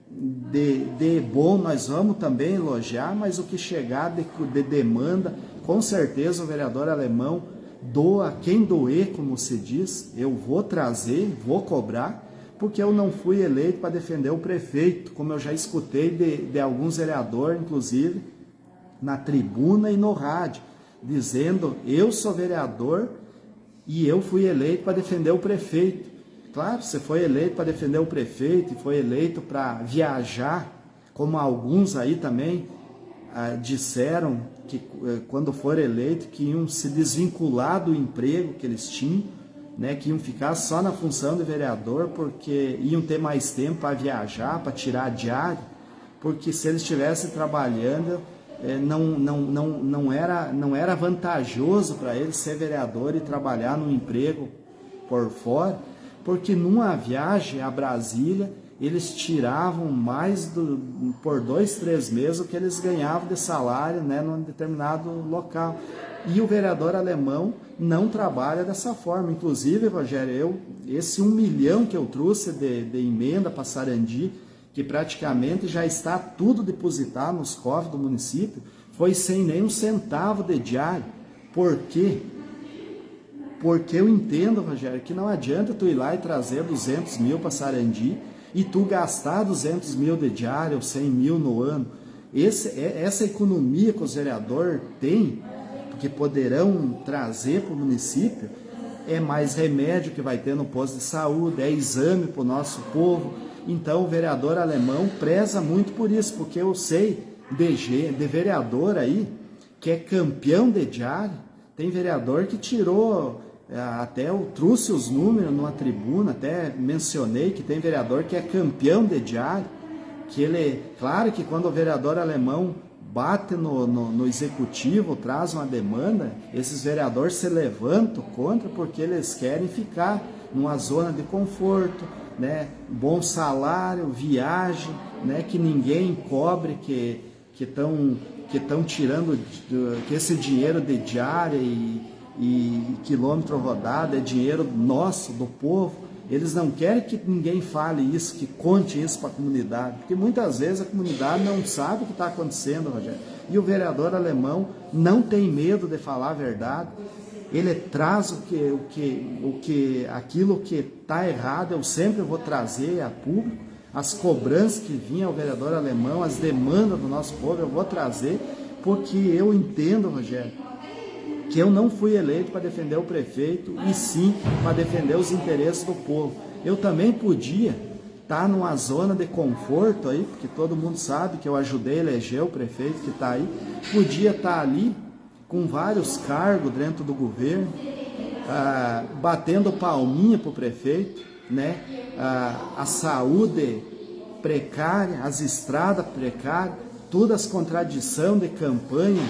B: de bom, nós vamos também elogiar, mas o que chegar de demanda, com certeza o vereador Alemão doa quem doer, como se diz, eu vou trazer, vou cobrar, porque eu não fui eleito para defender o prefeito, como eu já escutei de alguns vereadores, inclusive, na tribuna e no rádio, dizendo, eu sou vereador e eu fui eleito para defender o prefeito. Claro, você foi eleito para defender o prefeito e foi eleito para viajar, como alguns aí também disseram que quando for eleito que iam se desvincular do emprego que eles tinham, né, que iam ficar só na função de vereador porque iam ter mais tempo para viajar, para tirar diário, porque se eles estivessem trabalhando não era vantajoso para eles ser vereador e trabalhar num emprego por fora, porque numa viagem a Brasília eles tiravam mais por 2, 3 meses o que eles ganhavam de salário, né, num determinado local. E o vereador Alemão não trabalha dessa forma. Inclusive, Rogério, esse 1 milhão que eu trouxe de emenda para Sarandi, que praticamente já está tudo depositado nos cofres do município, foi sem nem um centavo de diário. Por quê? Porque eu entendo, Rogério, que não adianta tu ir lá e trazer 200 mil para Sarandi e tu gastar 200 mil de diário ou 100 mil no ano. Essa economia que os vereadores têm, que poderão trazer para o município, é mais remédio que vai ter no posto de saúde, é exame para o nosso povo. Então o vereador Alemão preza muito por isso, porque eu sei de vereador aí que é campeão de diário. Tem vereador que tirou, até eu trouxe os números numa tribuna, até mencionei que tem vereador que é campeão de diário, que ele, claro que quando o vereador Alemão bate no executivo, traz uma demanda, esses vereadores se levantam contra, porque eles querem ficar numa zona de conforto, né, bom salário, viagem, né, que ninguém cobre, que estão tirando que esse dinheiro de diária e quilômetro rodado é dinheiro nosso, do povo. Eles não querem que ninguém fale isso, que conte isso para a comunidade, porque muitas vezes a comunidade não sabe o que está acontecendo, Rogério. E o vereador Alemão não tem medo de falar a verdade. Ele traz aquilo que está errado, eu sempre vou trazer a público. As cobranças que vinham ao vereador Alemão, as demandas do nosso povo, eu vou trazer, porque eu entendo, Rogério, que eu não fui eleito para defender o prefeito, e sim para defender os interesses do povo. Eu também podia tá numa zona de conforto aí, porque todo mundo sabe que eu ajudei a eleger o prefeito que está aí, podia estar ali com vários cargos dentro do governo, batendo palminha para o prefeito, né? A saúde precária, as estradas precárias, todas as contradições de campanha,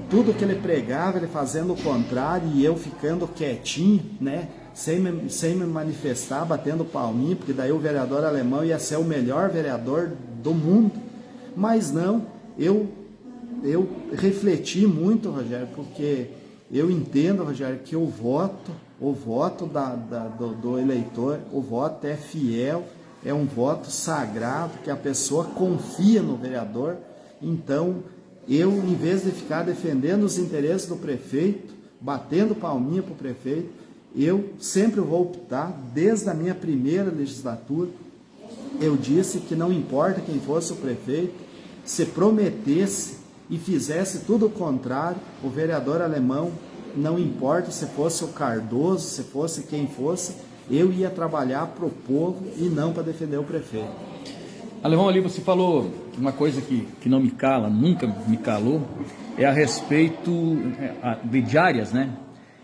B: tudo que ele pregava, ele fazendo o contrário e eu ficando quietinho, né? Sem me manifestar, batendo palminha, porque daí o vereador alemão ia ser o melhor vereador do mundo. Mas não, eu refleti muito, Rogério, porque eu entendo, Rogério, que o voto do eleitor, o voto é fiel, é um voto sagrado, que a pessoa confia no vereador. Então, eu, em vez de ficar defendendo os interesses do prefeito, batendo palminha para o prefeito, eu sempre vou optar, desde a minha primeira legislatura, eu disse que não importa quem fosse o prefeito, se prometesse e fizesse tudo o contrário, o vereador alemão, não importa se fosse o Cardoso, se fosse quem fosse, eu ia trabalhar para o povo e não para defender o prefeito.
A: Alemão, ali você falou uma coisa que não me cala, nunca me calou, é a respeito de diárias, né?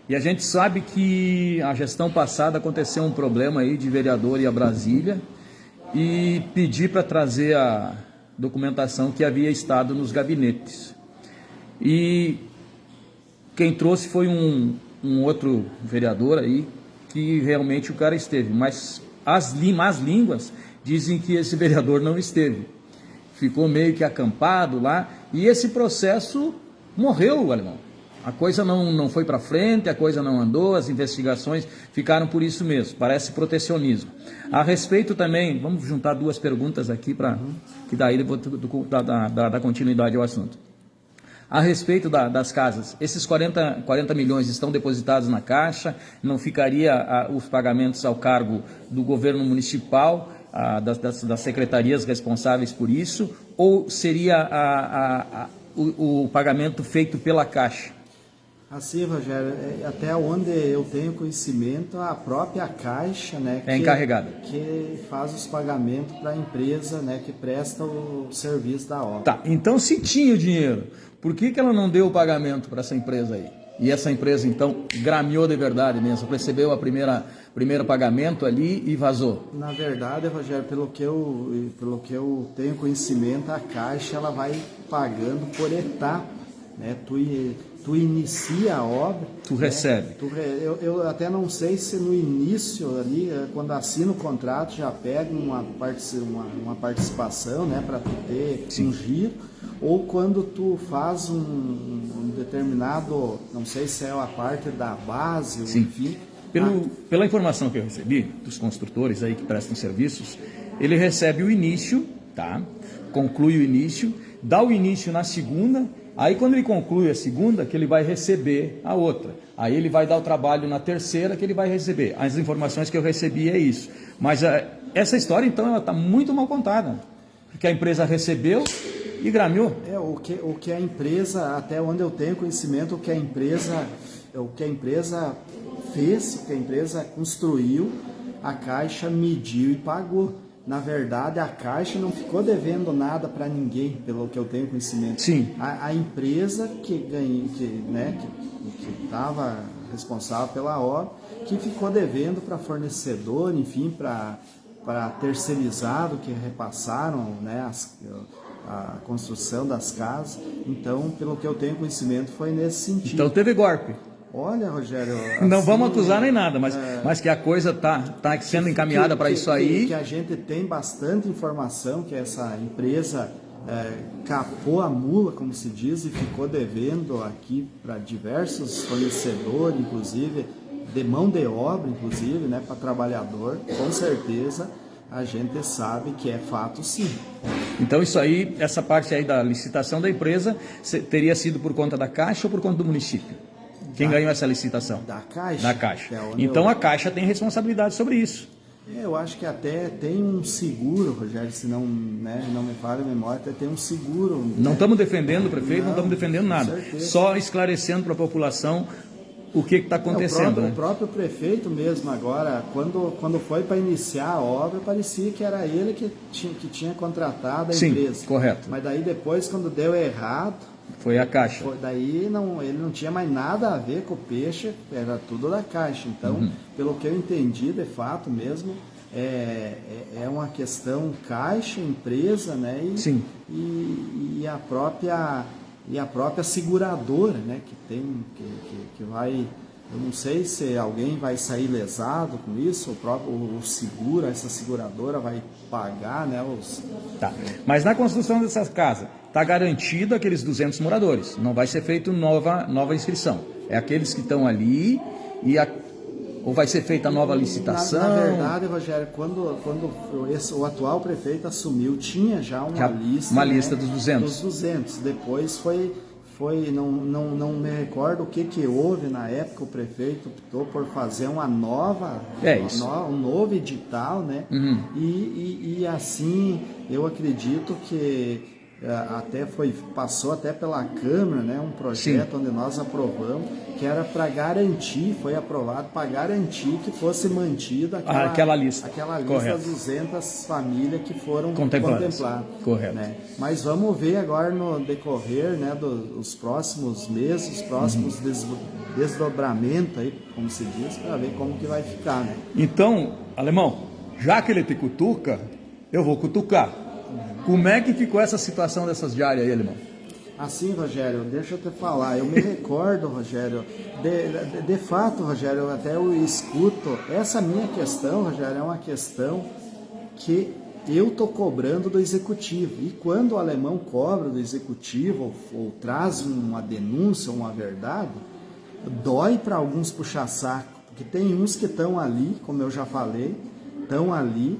A: E a gente sabe que a gestão passada aconteceu um problema aí de vereador ir a Brasília e pedir para trazer a documentação que havia estado nos gabinetes. E quem trouxe foi um outro vereador aí, que realmente o cara esteve, mas as más línguas dizem que esse vereador não esteve. Ficou meio que acampado lá, e esse processo morreu, Alemão. A coisa não foi para frente, a coisa não andou, as investigações ficaram por isso mesmo, parece protecionismo. A respeito também, vamos juntar duas perguntas aqui, para que daí eu vou dar continuidade ao assunto. A respeito das casas, esses 40 milhões estão depositados na Caixa, não ficaria os pagamentos ao cargo do governo municipal, das secretarias responsáveis por isso, ou seria o pagamento feito pela Caixa?
B: Assim, Rogério, até onde eu tenho conhecimento, a própria Caixa, né,
A: encarregada,
B: que faz os pagamentos para a empresa, né, que presta o serviço da obra.
A: Tá, então se tinha o dinheiro, por que ela não deu o pagamento para essa empresa aí? E essa empresa, então, grameou de verdade mesmo, recebeu o primeiro pagamento ali e vazou? Na
B: verdade, Rogério, pelo que eu tenho conhecimento, a Caixa ela vai pagando por etapa, né? Tu inicia a obra,
A: tu recebe.
B: Eu até não sei se no início ali, quando assina o contrato, já pega uma participação, né, para tu ter um giro, ou quando tu faz um determinado, não sei se é a parte da base, ou enfim.
A: Pela informação que eu recebi dos construtores aí que prestam serviços, ele recebe o início, tá? Conclui o início, dá o início na segunda. Aí quando ele conclui a segunda, que ele vai receber a outra. Aí ele vai dar o trabalho na terceira, que ele vai receber. As informações que eu recebi é isso. Mas essa história, então, ela está muito mal contada. Porque a empresa recebeu e grameou.
B: O que a empresa, até onde eu tenho conhecimento, o que a empresa fez, o que a empresa construiu, a Caixa mediu e pagou. Na verdade, a Caixa não ficou devendo nada para ninguém, pelo que eu tenho conhecimento.
A: Sim.
B: A empresa que estava responsável pela obra, que ficou devendo para fornecedor, enfim, para terceirizado que repassaram, né, a construção das casas. Então, pelo que eu tenho conhecimento, foi nesse sentido.
A: Então teve golpe.
B: Olha, Rogério... Assim,
A: não vamos acusar nem nada, mas que a coisa tá sendo encaminhada para isso aí.
B: Que a gente tem bastante informação que essa empresa capou a mula, como se diz, e ficou devendo aqui para diversos fornecedores, inclusive, de mão de obra, inclusive, né, para trabalhador. Com certeza, a gente sabe que é fato, sim.
A: Então isso aí, essa parte aí da licitação da empresa, teria sido por conta da Caixa ou por conta do município? Quem ganhou essa licitação?
B: Da Caixa.
A: Da Caixa. Então a Caixa tem responsabilidade sobre isso.
B: Eu acho que até tem um seguro, Rogério, se não, né, não me falha a memória, até tem um seguro.
A: Não estamos defendendo o prefeito, não estamos defendendo nada.
B: Certeza.
A: Só esclarecendo para a população o que está acontecendo.
B: O próprio prefeito mesmo agora, quando foi para iniciar a obra, parecia que era ele que tinha contratado a empresa.
A: Sim, correto.
B: Mas daí depois, quando deu errado,
A: foi a Caixa.
B: Daí ele não tinha mais nada a ver com o peixe, era tudo da Caixa. Então, pelo que eu entendi, de fato mesmo, é uma questão Caixa, empresa, né?
A: Sim.
B: E a própria seguradora, né? Que vai... Eu não sei se alguém vai sair lesado com isso, o seguro, essa seguradora vai pagar, né?
A: Tá. Mas na construção dessas casas, está garantido aqueles 200 moradores. Não vai ser feito nova inscrição. É aqueles que estão ali ou vai ser feita nova licitação?
B: Na verdade, Rogério, quando o atual prefeito assumiu, tinha já uma lista.
A: Uma lista dos 200.
B: Dos 200. Depois não me recordo o que houve na época. O prefeito optou por fazer um novo edital, né? E assim, eu acredito que passou até pela Câmara, né? Um projeto Sim. onde nós aprovamos, que era para garantir, foi aprovado para garantir que fosse mantida aquela lista das 200 famílias que foram contempladas.
A: Correto.
B: Né? Mas vamos ver agora no decorrer, né, dos próximos meses, os próximos desdobramentos, aí, como se diz, para ver como que vai ficar. Né?
A: Então, Alemão, já que ele te cutuca, eu vou cutucar. Como é que ficou essa situação dessas diárias aí, Alemão?
B: Assim, Rogério, deixa eu te falar, eu me recordo, Rogério, de fato, Rogério, até eu escuto, essa minha questão, Rogério, é uma questão que eu estou cobrando do executivo, e quando o Alemão cobra do executivo ou traz uma denúncia, uma verdade, dói para alguns puxa-saco, porque tem uns que estão ali, como eu já falei, estão ali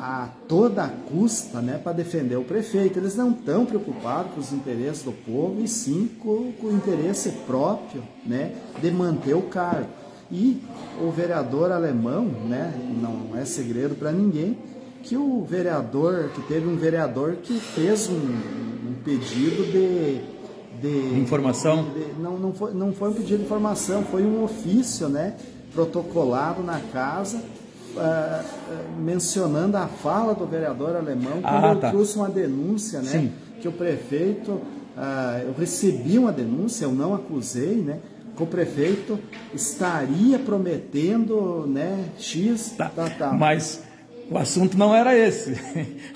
B: a toda custa, né, para defender o prefeito. Eles não estão preocupados com os interesses do povo, e sim com o interesse próprio, né, de manter o cargo. E o vereador Alemão, né, não é segredo para ninguém, que teve um vereador que fez um pedido de
A: informação?
B: Não foi um pedido de informação, foi um ofício, né, protocolado na casa, mencionando a fala do vereador Alemão, quando eu trouxe uma denúncia, né, que o prefeito, eu recebi uma denúncia, eu não acusei, né, que o prefeito estaria prometendo, né, X,
A: Mas o assunto não era esse.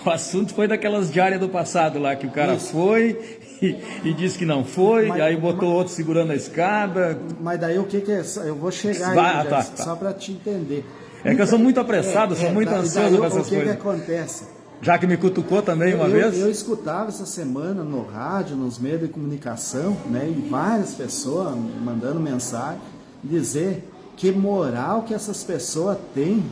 A: O assunto foi daquelas diárias do passado lá, que o cara foi e disse que não foi, e aí botou outro segurando a escada.
B: Mas daí o que é? Eu vou chegar aí, só para te entender.
A: É que eu sou muito apressado, sou muito ansioso com essas coisas.
B: O que acontece?
A: Já que me cutucou também uma vez?
B: Eu escutava essa semana no rádio, nos meios de comunicação, né, e várias pessoas mandando mensagem, dizer que moral que essas pessoas têm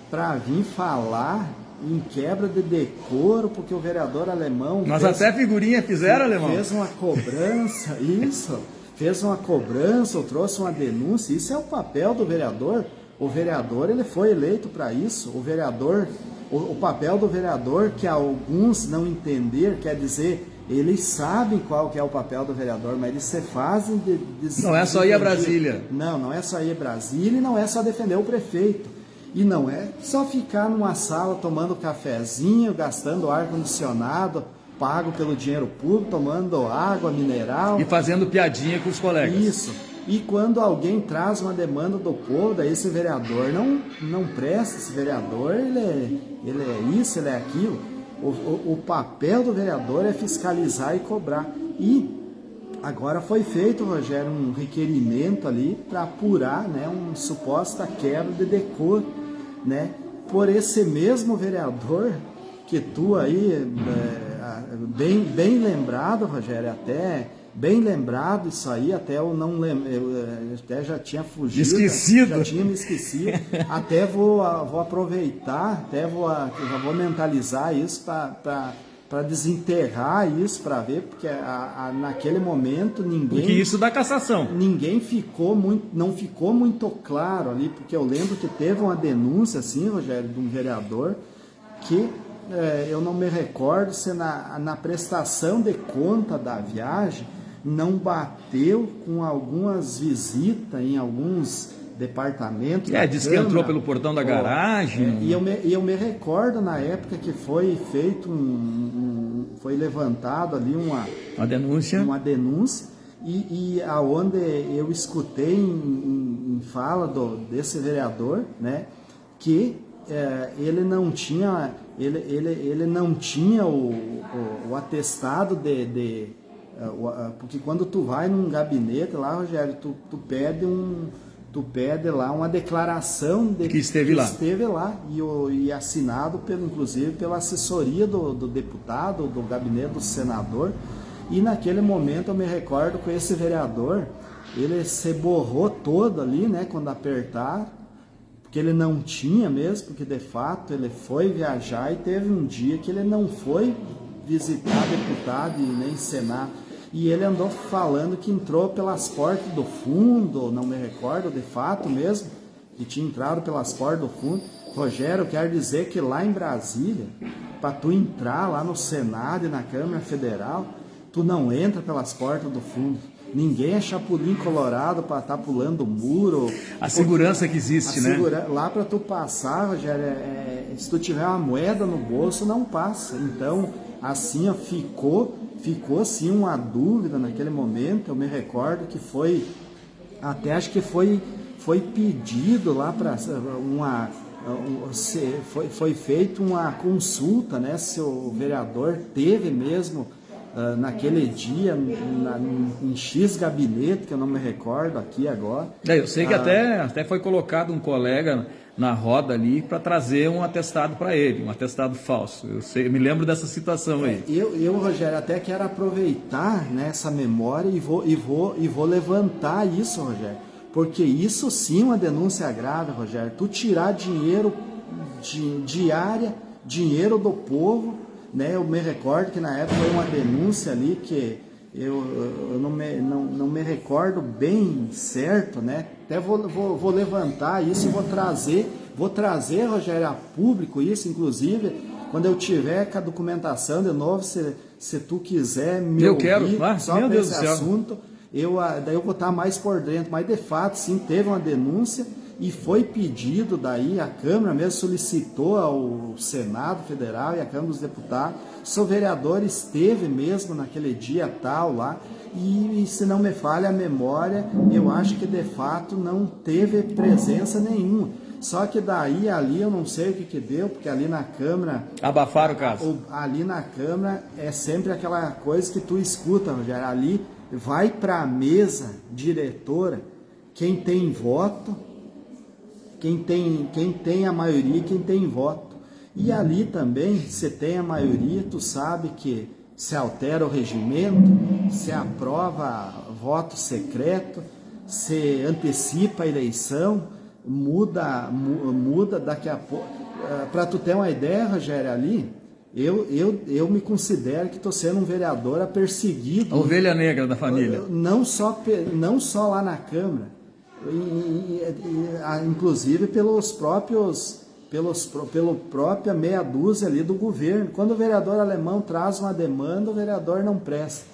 B: para vir falar em quebra de decoro, porque o vereador Alemão...
A: Mas até figurinha fizeram, Alemão?
B: Fez uma cobrança, fez uma cobrança, ou trouxe uma denúncia, isso é o papel do vereador. O vereador, ele foi eleito para isso. O papel do vereador, que alguns não entenderam, quer dizer, eles sabem qual que é o papel do vereador, mas eles se fazem
A: não é só ir a Brasília.
B: Não é só ir a Brasília, e não é só defender o prefeito. E não é só ficar numa sala tomando cafezinho, gastando ar-condicionado, pago pelo dinheiro público, tomando água mineral.
A: E fazendo piadinha com os colegas.
B: Isso. E quando alguém traz uma demanda do povo, daí esse vereador não presta, esse vereador ele é isso, ele é aquilo. O papel do vereador é fiscalizar e cobrar. E agora foi feito, Rogério, um requerimento ali para apurar, né, uma suposta quebra de decoro, né, por esse mesmo vereador que tu aí, bem lembrado, Rogério, até... Bem lembrado isso aí, até eu não lembro, eu até já tinha fugido, já tinha me esquecido, até vou aproveitar, já vou mentalizar isso para desenterrar isso, para ver, porque naquele momento
A: porque isso dá cassação.
B: Não ficou muito claro ali, porque eu lembro que teve uma denúncia assim, Rogério, de um vereador que eu não me recordo se na prestação de conta da viagem não bateu com algumas visitas em alguns departamentos.
A: Diz que entrou pelo portão da garagem.
B: E eu me recordo na época que foi feito foi levantado ali uma denúncia e aonde eu escutei em fala desse vereador, né, que ele não tinha o atestado porque quando tu vai num gabinete lá, Rogério, tu pede lá uma declaração de
A: que esteve
B: lá e assinado inclusive pela assessoria do deputado, do gabinete do senador. E naquele momento eu me recordo que esse vereador, ele se borrou todo ali, né, quando apertaram, porque ele não tinha mesmo, porque de fato ele foi viajar e teve um dia que ele não foi visitar deputado e nem senado. E ele andou falando que entrou pelas portas do fundo, não me recordo de fato mesmo, que tinha entrado pelas portas do fundo. Rogério, eu quero dizer que lá em Brasília, para tu entrar lá no Senado e na Câmara Federal, tu não entra pelas portas do fundo. Ninguém é chapulim colorado para estar pulando o muro.
A: A segurança que existe, né?
B: Lá para tu passar, Rogério, se tu tiver uma moeda no bolso, não passa. Então, assim, ó, ficou sim uma dúvida naquele momento. Eu me recordo que acho que foi pedido lá para foi feita uma consulta, né, se o vereador teve mesmo naquele dia em X gabinete, que eu não me recordo aqui agora.
A: Eu sei que até foi colocado um colega na roda ali para trazer um atestado para ele, um atestado falso. Eu me lembro dessa situação aí.
B: Eu, Rogério, até quero aproveitar, né, essa memória e vou levantar isso, Rogério, porque isso sim é uma denúncia grave, Rogério. Tu tirar dinheiro diária, dinheiro do povo, né? Eu me recordo que na época foi uma denúncia ali que eu não me recordo bem certo, né? Até vou levantar isso e vou trazer, Rogério, a público isso, inclusive, quando eu tiver com a documentação de novo, se tu quiser me ouvir só para esse assunto, daí eu vou estar mais por dentro. Mas de fato, sim, teve uma denúncia e foi pedido daí, a Câmara mesmo solicitou ao Senado Federal e a Câmara dos Deputados, se o vereador esteve mesmo naquele dia tal lá, e se não me falha a memória, eu acho que de fato não teve presença nenhuma. Só que daí ali eu não sei o que deu, porque ali na Câmara...
A: Abafaram o caso.
B: Ali na Câmara é sempre aquela coisa que tu escuta, Rogério, ali vai para a mesa diretora quem tem voto, quem tem a maioria, quem tem voto. E ali também, se tem a maioria, tu sabe que se altera o regimento, se aprova voto secreto, se antecipa a eleição, muda daqui a pouco. Para tu ter uma ideia, Rogério, ali, eu me considero que estou sendo um vereador aperseguido.
A: A ovelha negra da família.
B: Não só lá na Câmara, inclusive pela própria meia dúzia ali do governo. Quando o vereador alemão traz uma demanda, o vereador não presta.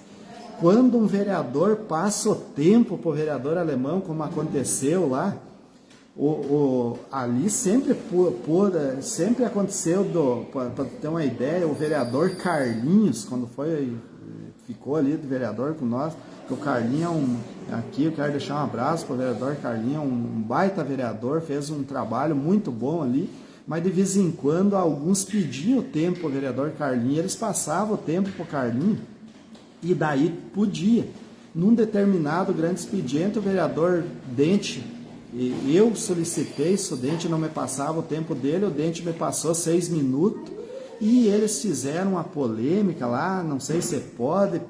B: Quando um vereador passa o tempo para o vereador alemão, como aconteceu lá, ali sempre aconteceu, para ter uma ideia, o vereador Carlinhos, quando ficou ali do vereador com nós, que o Carlinhos aqui eu quero deixar um abraço para o vereador Carlinhos, um baita vereador, fez um trabalho muito bom ali, mas de vez em quando alguns pediam o tempo para o vereador Carlinhos, eles passavam o tempo para o Carlinhos, e daí podia. Num determinado grande expediente, o vereador Dente, eu solicitei, se o Dente não me passava o tempo dele, o Dente me passou 6 minutos, e eles fizeram uma polêmica lá, não sei se pode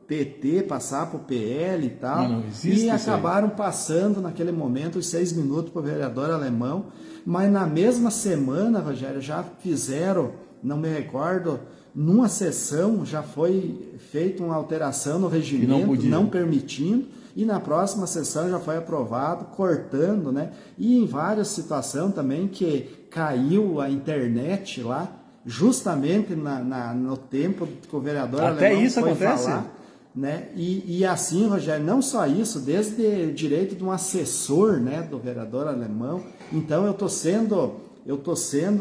B: PT passar para o PL e tal,
A: não existe,
B: e acabaram passando naquele momento os 6 minutos para o vereador alemão, mas na mesma semana, Rogério, já fizeram, não me recordo, numa sessão já foi feita uma alteração no regimento, não permitindo, e na próxima sessão já foi aprovado, cortando, né? E em várias situações também que caiu a internet lá, justamente no tempo que o vereador
A: até
B: alemão
A: isso
B: foi
A: acontece?
B: falar. né? E assim, Rogério, não só isso, desde o direito de um assessor, né, do vereador Alemão. Então eu tô sendo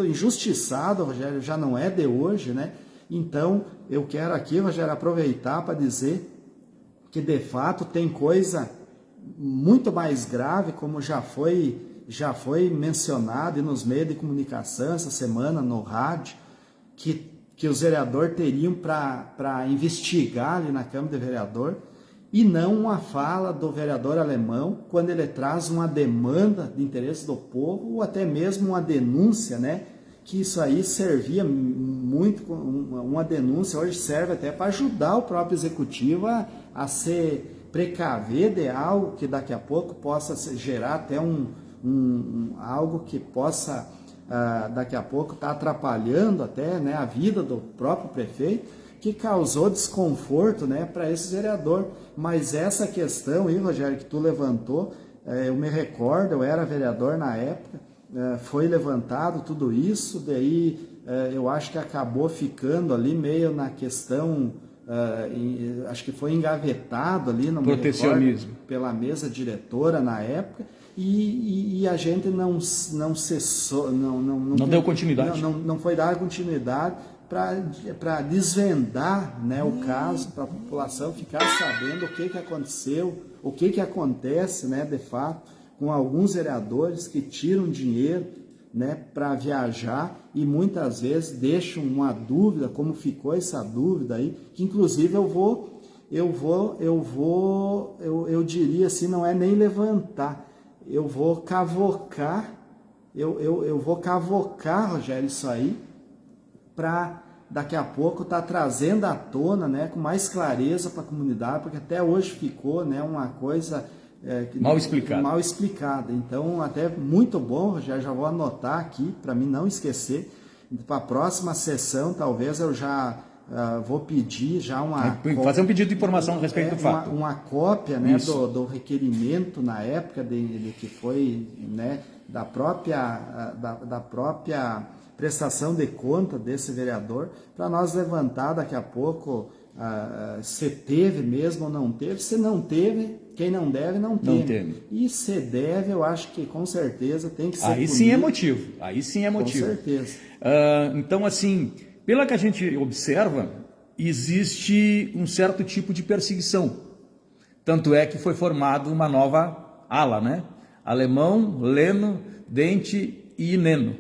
B: injustiçado, Rogério, já não é de hoje, né? Então eu quero aqui, Rogério, aproveitar para dizer que de fato tem coisa muito mais grave, como já foi mencionado e nos meios de comunicação essa semana no rádio, que os vereadores teriam para investigar ali na Câmara de Vereador, e não uma fala do vereador Alemão quando ele traz uma demanda de interesse do povo, ou até mesmo uma denúncia, né? Que isso aí servia muito, uma denúncia hoje serve até para ajudar o próprio executivo a se precaver de algo que daqui a pouco possa gerar até algo que possa daqui a pouco estar atrapalhando até, né, a vida do próprio prefeito, que causou desconforto, né, para esse vereador. Mas essa questão aí, Rogério, que tu levantou, eu me recordo, eu era vereador na época, foi levantado tudo isso, daí eu acho que acabou ficando ali meio na questão, acho que foi engavetado ali no
A: protecionismo
B: pela mesa diretora na época, e a gente não
A: deu continuidade.
B: Não foi dada continuidade para desvendar, né, o caso, para a população ficar sabendo o que aconteceu, o que acontece, né, de fato, com alguns vereadores que tiram dinheiro, né, para viajar e muitas vezes deixam uma dúvida, como ficou essa dúvida aí, que inclusive eu diria assim, não é nem levantar, eu vou cavocar, Rogério, isso aí, para daqui a pouco estar trazendo à tona, né, com mais clareza para a comunidade, porque até hoje ficou, né, uma coisa
A: mal explicada.
B: Então, até muito bom, já vou anotar aqui para mim não esquecer. Para a próxima sessão, talvez eu já vou pedir já
A: fazer um pedido de informação a respeito do fato.
B: Uma cópia, né, do requerimento na época de que foi, né, da própria prestação de conta desse vereador, para nós levantar daqui a pouco se teve mesmo ou não teve. Se não teve, quem não deve, não teve. E se deve, eu acho que com certeza tem que ser
A: punido. Sim é motivo. Aí sim é motivo.
B: Com certeza.
A: Então, assim, pela que a gente observa, existe um certo tipo de perseguição. Tanto é que foi formada uma nova ala, né? Alemão, Leno, Dente e Neno.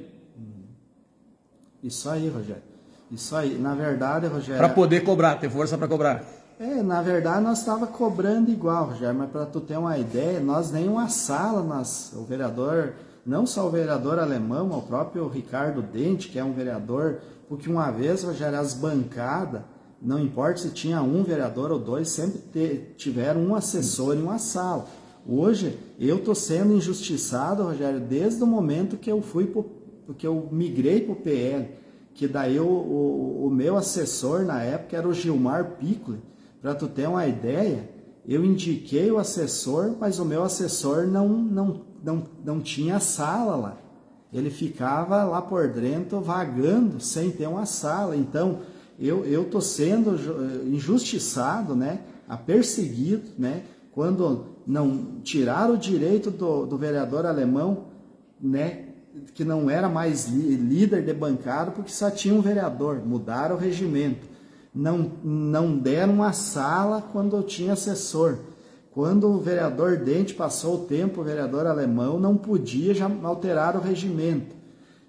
B: Isso aí, Rogério. Isso aí. Na verdade, Rogério...
A: Para poder cobrar, ter força para cobrar.
B: Na verdade, nós estava cobrando igual, Rogério, mas para tu ter uma ideia, nós nem uma sala, o vereador, não só o vereador Alemão, mas o próprio Ricardo Dente, que é um vereador, porque uma vez, Rogério, as bancadas, não importa se tinha um vereador ou dois, sempre tiveram um assessor em uma sala. Hoje, eu estou sendo injustiçado, Rogério, desde o momento que eu migrei para o PL, que daí o meu assessor na época era o Gilmar Piccoli. Para tu ter uma ideia, eu indiquei o assessor, mas o meu assessor não tinha sala lá. Ele ficava lá por dentro vagando sem ter uma sala. Então eu estou sendo injustiçado, né, perseguido, né, quando não tiraram o direito do vereador Alemão, né, que não era mais líder de bancada, porque só tinha um vereador, mudaram o regimento. Não deram uma sala quando eu tinha assessor. Quando o vereador Dente passou o tempo, o vereador Alemão não podia, já alterar o regimento.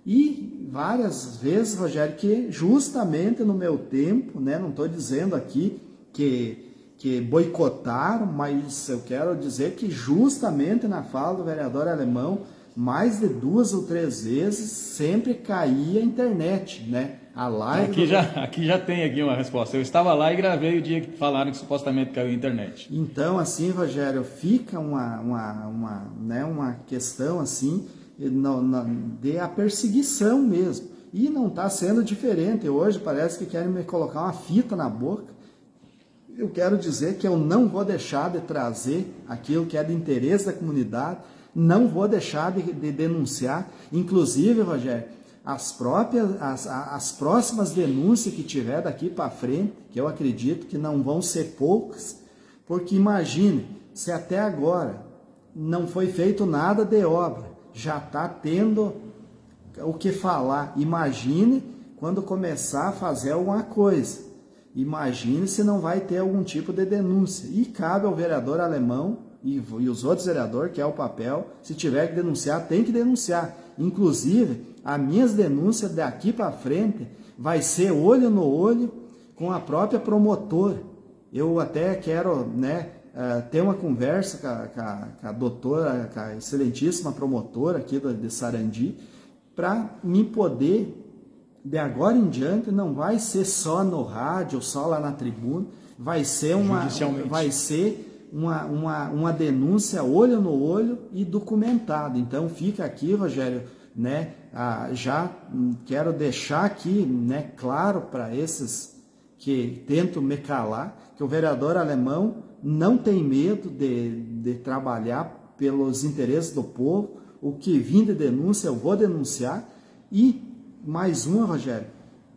B: E várias vezes, Rogério, que justamente no meu tempo, né, não estou dizendo aqui que boicotaram, mas eu quero dizer que justamente na fala do vereador Alemão, mais de 2 ou 3 vezes sempre caía a internet, né? A live
A: aqui já tem aqui uma resposta. Eu estava lá e gravei o dia que falaram que supostamente caiu a internet.
B: Então, assim, Rogério, fica uma questão assim de a perseguição mesmo. E não está sendo diferente. Hoje parece que querem me colocar uma fita na boca. Eu quero dizer que eu não vou deixar de trazer aquilo que é de interesse da comunidade, não vou deixar de denunciar. Inclusive, Rogério, as próximas denúncias que tiver daqui para frente, que eu acredito que não vão ser poucas, porque imagine, se até agora não foi feito nada de obra, já está tendo o que falar. Imagine quando começar a fazer alguma coisa. Imagine se não vai ter algum tipo de denúncia. E cabe ao vereador Alemão e os outros vereadores, que é o papel, se tiver que denunciar, tem que denunciar. Inclusive, as minhas denúncias daqui para frente vai ser olho no olho com a própria promotora. Eu até quero, ter uma conversa com a doutora, com a excelentíssima promotora aqui de Sarandi, para me poder, de agora em diante, não vai ser só no rádio, só lá na tribuna, vai ser uma denúncia olho no olho e documentada. Então fica aqui, Rogério, já quero deixar aqui, claro para esses que tentam me calar, que o vereador Alemão não tem medo de trabalhar pelos interesses do povo. O que vim de denúncia eu vou denunciar. E mais uma, Rogério,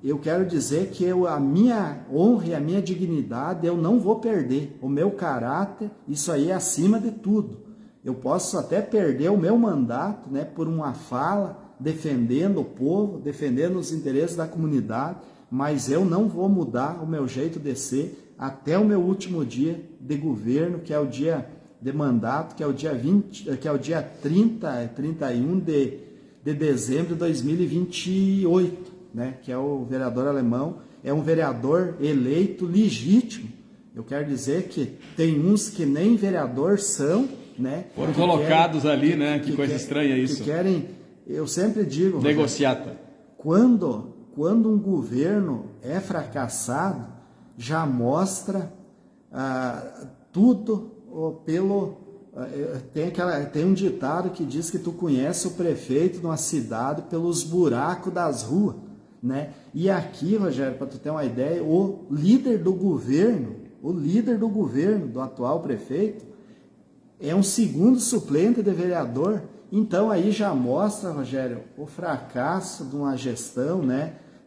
B: eu quero dizer que a minha honra e a minha dignidade eu não vou perder. O meu caráter, isso aí é acima de tudo. Eu posso até perder o meu mandato, por uma fala, defendendo o povo, defendendo os interesses da comunidade, mas eu não vou mudar o meu jeito de ser até o meu último dia de governo, que é o dia de mandato, que é o dia 31 de dezembro de 2028, que é o vereador Alemão, é um vereador eleito legítimo. Eu quero dizer que tem uns que nem vereador são,
A: foram colocados ali, que coisa estranha isso.
B: Que querem, eu sempre digo,
A: negociata.
B: Quando um governo é fracassado, já mostra tudo pelo... Tem um ditado que diz que tu conhece o prefeito de uma cidade pelos buracos das ruas, E aqui, Rogério, para tu ter uma ideia, o líder do governo, do atual prefeito, é um segundo suplente de vereador. Então aí já mostra, Rogério, o fracasso de uma gestão,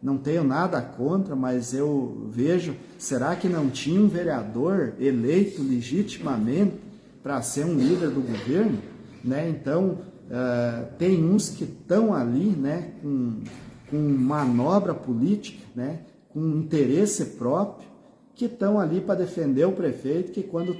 B: Não tenho nada contra, mas eu vejo, será que não tinha um vereador eleito legitimamente para ser um líder do governo? Então, tem uns que estão ali, com manobra política, com interesse próprio, que estão ali para defender o prefeito, que quando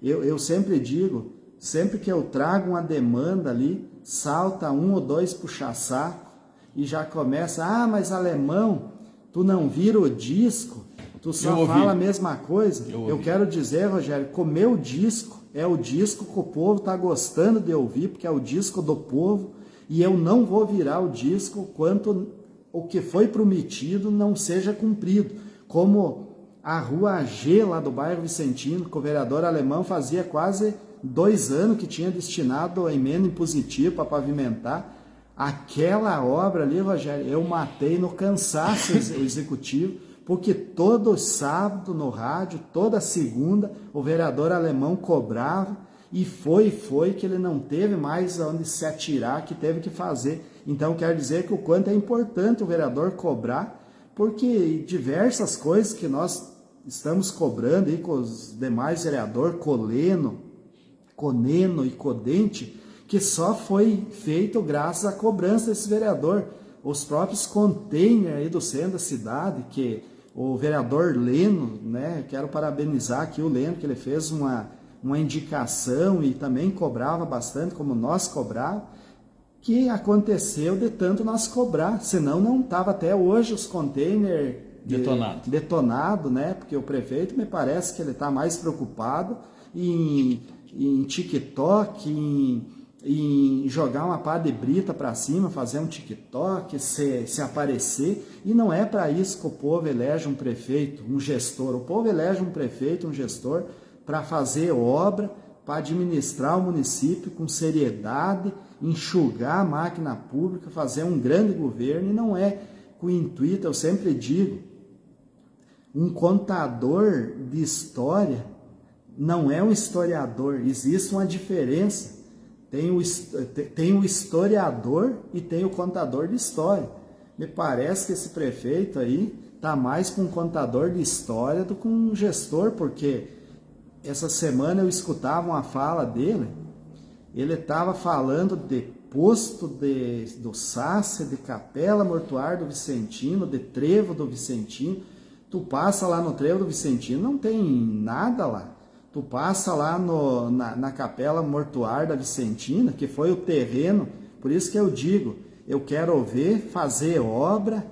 B: eu sempre digo, sempre que eu trago uma demanda ali, salta um ou dois puxa-saco, e já começa, mas Alemão, tu não vira o disco, tu só fala a mesma coisa. Eu quero dizer, Rogério, que o meu disco é o disco que o povo está gostando de ouvir, porque é o disco do povo, e eu não vou virar o disco quanto o que foi prometido não seja cumprido. Como a rua G, lá do bairro Vicentino, que o vereador Alemão fazia quase 2 anos que tinha destinado a emenda impositiva para pavimentar. Aquela obra ali, Rogério, eu matei no cansaço o executivo, porque todo sábado no rádio, toda segunda, o vereador Alemão cobrava, e foi que ele não teve mais onde se atirar, que teve que fazer. Então, quero dizer que o quanto é importante o vereador cobrar, porque diversas coisas que nós estamos cobrando aí com os demais vereadores, Coneno e Codente, que só foi feito graças à cobrança desse vereador. Os próprios containers aí do centro da cidade, que o vereador Leno, quero parabenizar aqui o Leno, que ele fez uma indicação e também cobrava bastante, como nós cobrávamos, que aconteceu de tanto nós cobrar, senão não estava até hoje os containers detonado, porque o prefeito me parece que ele está mais preocupado em TikTok, em jogar uma pá de brita para cima, fazer um TikTok, se aparecer, e não é para isso que o povo elege um prefeito, um gestor. O povo elege um prefeito, um gestor, para fazer obra, para administrar o município com seriedade, enxugar a máquina pública, fazer um grande governo, e não é com o intuito, eu sempre digo, um contador de história não é um historiador, existe uma diferença. Tem o historiador e tem o contador de história. Me parece que esse prefeito aí tá mais com um contador de história do que um gestor, porque essa semana eu escutava uma fala dele, ele estava falando de posto do Sace, de capela mortuária do Vicentino, de trevo do Vicentino. Tu passa lá no trevo do Vicentino, não tem nada lá. Tu passa lá na capela mortuária da Vicentina, que foi o terreno, por isso que eu digo, eu quero ver fazer obra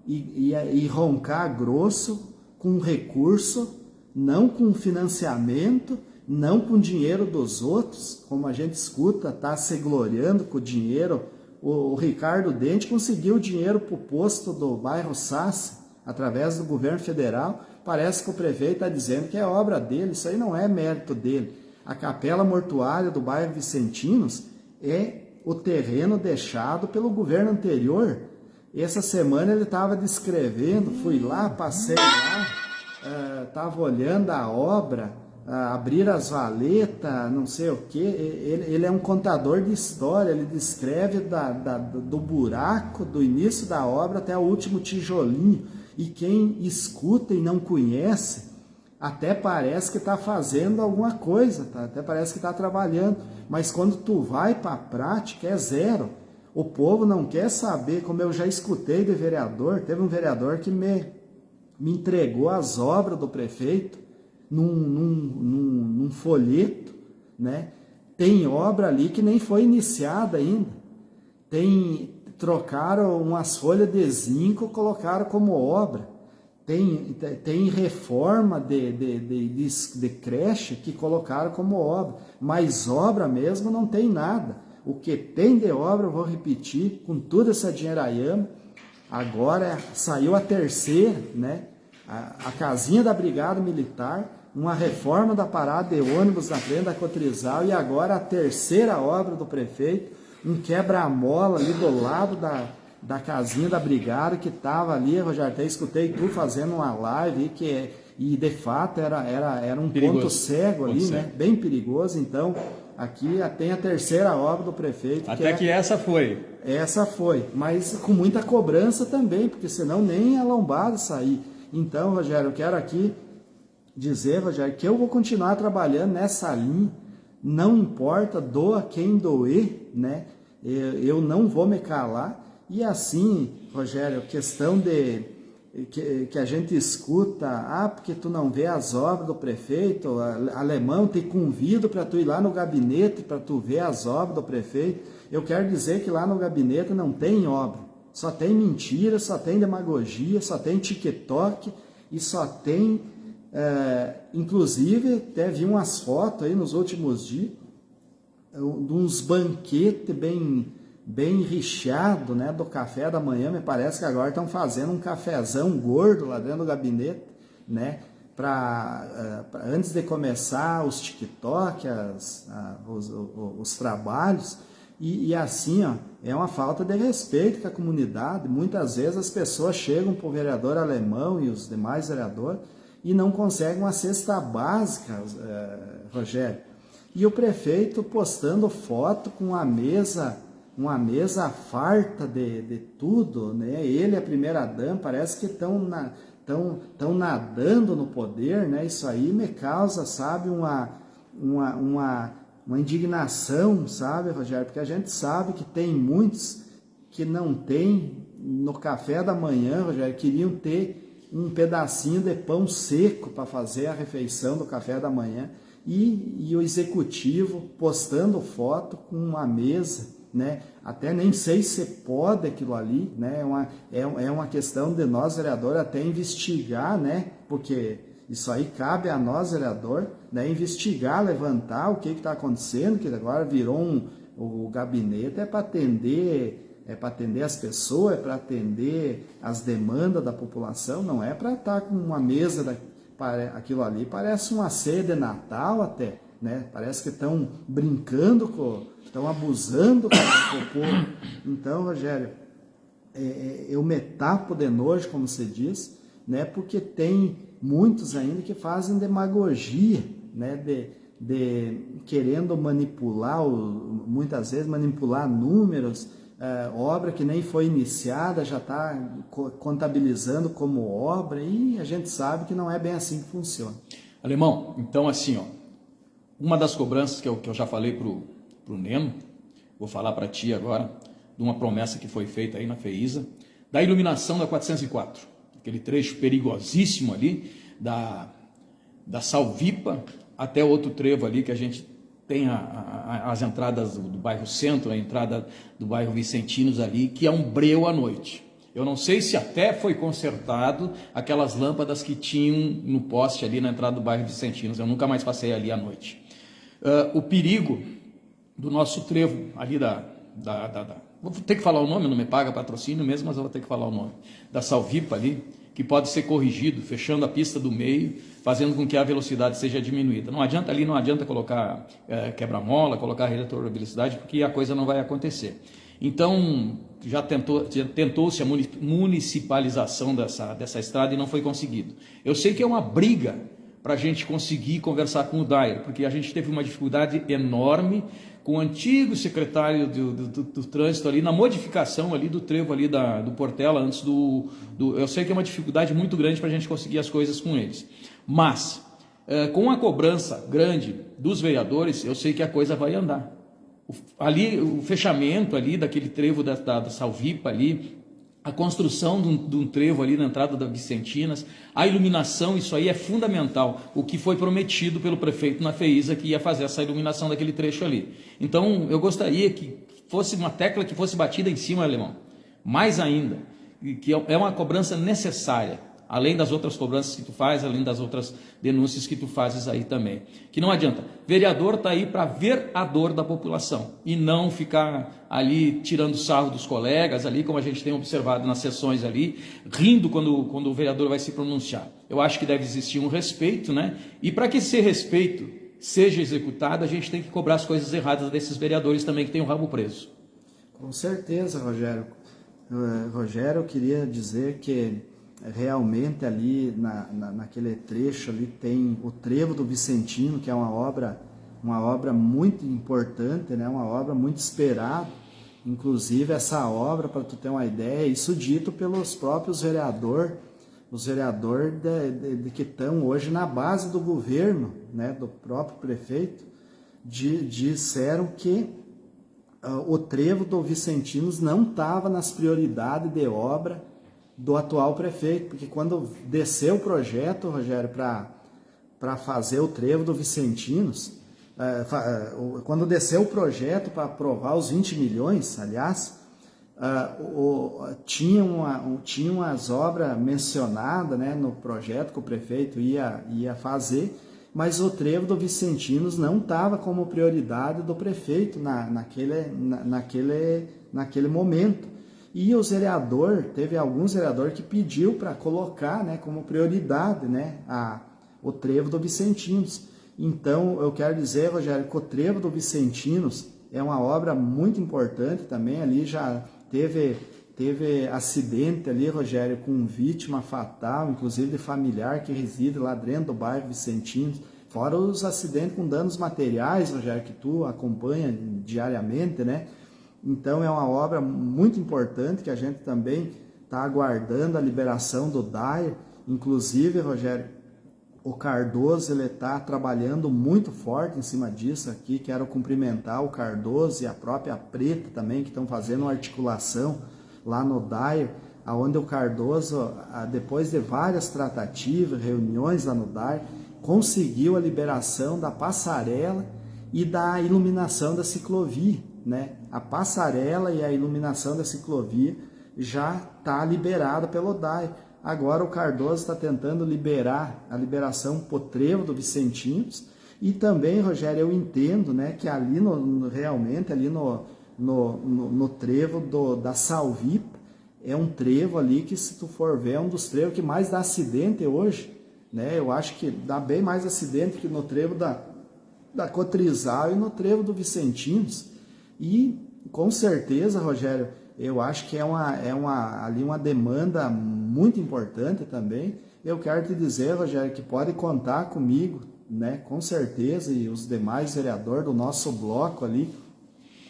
B: e roncar grosso com recurso, não com financiamento, não com dinheiro dos outros, como a gente escuta, tá se gloriando com o dinheiro. O Ricardo Dente conseguiu dinheiro para o posto do bairro Sace, através do governo federal. Parece que o prefeito está dizendo que é obra dele, isso aí não é mérito dele. A capela mortuária do bairro Vicentinos é o terreno deixado pelo governo anterior. Essa semana ele estava descrevendo, fui lá, passei lá, estava olhando a obra, abrir as valetas, não sei o que. Ele é um contador de história, ele descreve do buraco, do início da obra até o último tijolinho. E quem escuta e não conhece, até parece que está fazendo alguma coisa, tá? Até parece que está trabalhando, mas quando tu vai para a prática é zero. O povo não quer saber, como eu já escutei de vereador, teve um vereador que me entregou as obras do prefeito num folheto, né? Tem obra ali que nem foi iniciada ainda, trocaram umas folhas de zinco, colocaram como obra. Tem reforma de creche que colocaram como obra, mas obra mesmo não tem nada. O que tem de obra, eu vou repetir, com toda essa dinheiraiama, agora saiu a terceira, né? A casinha da Brigada Militar, uma reforma da parada de ônibus na frente da Cotrizal, e agora a terceira obra do prefeito, um quebra-mola ali do lado da casinha da Brigada, que estava ali, Rogério, até escutei tu fazendo uma live, e de fato era um perigoso. Ponto cego ali, né? Bem perigoso. Então, aqui tem a terceira obra do prefeito.
A: Até que essa foi.
B: Essa foi, mas com muita cobrança também, porque senão nem a lombada sair. Então, Rogério, eu quero aqui dizer, Rogério, que eu vou continuar trabalhando nessa linha, não importa, doa quem doer, né? Eu não vou me calar. E assim, Rogério, questão que a gente escuta, porque tu não vê as obras do prefeito, alemão, te convido para tu ir lá no gabinete para tu ver as obras do prefeito. Eu quero dizer que lá no gabinete não tem obra, só tem mentira, só tem demagogia, só tem TikTok e só tem, inclusive, até vi umas fotos aí nos últimos dias, de uns banquetes bem recheado, né, do café da manhã. Me parece que agora estão fazendo um cafezão gordo lá dentro do gabinete, né, antes de começar os TikTok, os trabalhos, e assim, ó, é uma falta de respeito com a comunidade. Muitas vezes as pessoas chegam para o vereador alemão e os demais vereadores e não conseguem uma cesta básica, Rogério. E o prefeito postando foto com uma mesa farta de tudo, né? Ele e a primeira-dama parece que estão nadando no poder, né? Isso aí me causa, sabe, uma indignação, sabe, Rogério? Porque a gente sabe que tem muitos que não tem no café da manhã, Rogério, queriam ter um pedacinho de pão seco para fazer a refeição do café da manhã, e o executivo postando foto com uma mesa, né? Até nem sei se pode aquilo ali, né? É uma questão de nós, vereador, até investigar, né? Porque isso aí cabe a nós, vereador, né? Investigar, levantar o que está acontecendo, que agora virou o gabinete para atender as pessoas, é para atender as demandas da população, não é para estar com uma mesa, aquilo ali parece uma ceia de Natal até, né? Parece que estão brincando estão abusando com o povo. Então, Rogério, eu me tapo de nojo, como você diz, né? Porque tem muitos ainda que fazem demagogia, né? De querendo manipular, muitas vezes manipular números, obra que nem foi iniciada, já está contabilizando como obra, e a gente sabe que não é bem assim que funciona.
A: Alemão, então assim, ó, uma das cobranças que eu já falei pro Neno, vou falar para ti agora, de uma promessa que foi feita aí na FEISA, da iluminação da 404, aquele trecho perigosíssimo ali, da Salvipa até outro trevo ali que a gente tem as entradas do bairro Centro, a entrada do bairro Vicentinos ali, que é um breu à noite. Eu não sei se até foi consertado aquelas lâmpadas que tinham no poste ali na entrada do bairro Vicentinos. Eu nunca mais passei ali à noite. O perigo do nosso trevo ali vou ter que falar o nome, não me paga patrocínio mesmo, mas eu vou ter que falar o nome. Da Salvipa ali, que pode ser corrigido, fechando a pista do meio, fazendo com que a velocidade seja diminuída. Não adianta colocar quebra-mola, colocar redutor de velocidade, porque a coisa não vai acontecer. Então, já tentou-se a municipalização dessa estrada e não foi conseguido. Eu sei que é uma briga para a gente conseguir conversar com o Dair, porque a gente teve uma dificuldade enorme com o antigo secretário do trânsito ali, na modificação ali do trevo ali do Portela, antes eu sei que é uma dificuldade muito grande para a gente conseguir as coisas com eles. Mas, com a cobrança grande dos vereadores, eu sei que a coisa vai andar. O fechamento ali daquele trevo da Salvipa ali, a construção de um trevo ali na entrada da Vicentinas, a iluminação, isso aí é fundamental, o que foi prometido pelo prefeito na FEISA, que ia fazer essa iluminação daquele trecho ali. Então, eu gostaria que fosse uma tecla que fosse batida em cima, Alemão, mais ainda, que é uma cobrança necessária, além das outras cobranças que tu faz, além das outras denúncias que tu fazes aí também. Que não adianta, vereador está aí para ver a dor da população e não ficar ali tirando sarro dos colegas ali, como a gente tem observado nas sessões ali, rindo quando o vereador vai se pronunciar. Eu acho que deve existir um respeito, né? E para que esse respeito seja executado, a gente tem que cobrar as coisas erradas desses vereadores também que tem o rabo preso.
B: Com certeza, Rogério. Rogério, eu queria dizer que realmente ali naquele trecho ali tem o trevo do Vicentino, que é uma obra muito importante, né? Uma obra muito esperada. Inclusive essa obra, para tu ter uma ideia, isso dito pelos próprios vereadores, os vereadores que estão hoje na base do governo, né? Do próprio prefeito, disseram que o trevo do Vicentinos não estava nas prioridades de obra do atual prefeito, porque quando desceu o projeto, Rogério, para fazer o trevo do Vicentinos, quando desceu o projeto para aprovar os 20 milhões, aliás, tinham as obras mencionadas, né, no projeto que o prefeito ia fazer, mas o trevo do Vicentinos não estava como prioridade do prefeito naquele momento. E teve alguns vereadores que pediu para colocar, né, como prioridade, né, o trevo do Vicentinos. Então, eu quero dizer, Rogério, que o trevo do Vicentinos é uma obra muito importante também. Ali já teve acidente ali, Rogério, com vítima fatal, inclusive de familiar que reside lá dentro do bairro Vicentinos. Fora os acidentes com danos materiais, Rogério, que tu acompanha diariamente, né? Então é uma obra muito importante que a gente também está aguardando a liberação do Dair. Inclusive, Rogério, o Cardoso ele está trabalhando muito forte em cima disso aqui. Quero cumprimentar o Cardoso e a própria Preta também, que estão fazendo uma articulação lá no Dair, onde o Cardoso, depois de várias tratativas, reuniões lá no Dair, conseguiu a liberação da passarela e da iluminação da ciclovia, né? A passarela e a iluminação da ciclovia já está liberada pelo Dair. Agora o Cardoso está tentando liberar a liberação para o trevo do Vicentinos. E também, Rogério, eu entendo, né, que ali realmente ali no trevo da Salvipa, é um trevo ali que, se tu for ver, é um dos trevos que mais dá acidente hoje, né? Eu acho que dá bem mais acidente que no trevo da Cotrizal e no trevo do Vicentinos. E com certeza, Rogério, eu acho que ali uma demanda muito importante também. Eu quero te dizer, Rogério, que pode contar comigo, né, com certeza, e os demais vereadores do nosso bloco ali,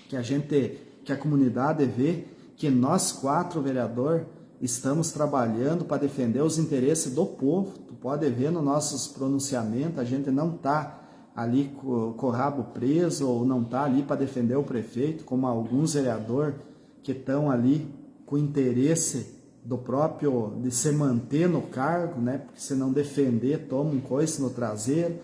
B: que a gente que a comunidade vê que nós 4 vereadores estamos trabalhando para defender os interesses do povo. Tu pode ver nos nossos pronunciamentos, a gente não está ali com o rabo preso ou não está ali para defender o prefeito, como alguns vereadores que estão ali com interesse do próprio de se manter no cargo, né? Porque se não defender, toma um coice no traseiro.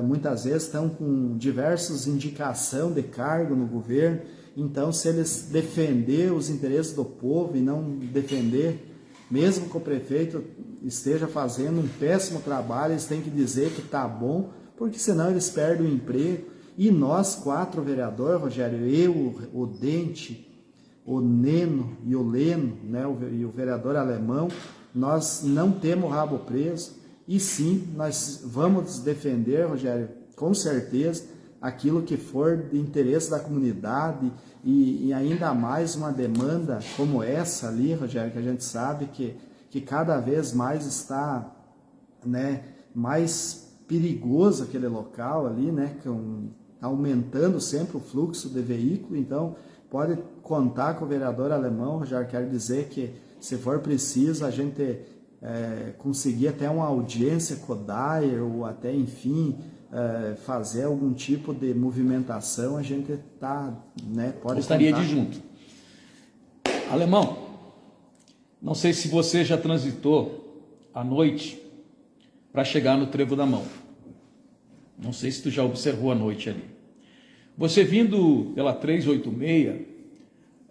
B: Muitas vezes estão com diversas indicações de cargo no governo. Então, se eles defender os interesses do povo e não defender, mesmo que o prefeito esteja fazendo um péssimo trabalho, eles têm que dizer que está bom, porque senão eles perdem o emprego. E nós 4 vereadores, Rogério, eu, o Dente, o Neno e o Leno, né, e o vereador Alemão, nós não temos rabo preso, e sim, nós vamos defender, Rogério, com certeza, aquilo que for de interesse da comunidade, e ainda mais uma demanda como essa ali, Rogério, que a gente sabe que cada vez mais está, né, mais perigoso aquele local ali, né, aumentando sempre o fluxo de veículo. Então pode contar com o vereador Alemão. Já quero dizer que, se for preciso, a gente conseguir até uma audiência com o Dyer, ou até, enfim, fazer algum tipo de movimentação, a gente tá, né, pode
A: gostaria
B: contar.
A: de ir junto. Alemão, não sei se você já transitou à noite para chegar no Trevo da Mão. Não sei se tu já observou a noite ali. Você vindo pela 386,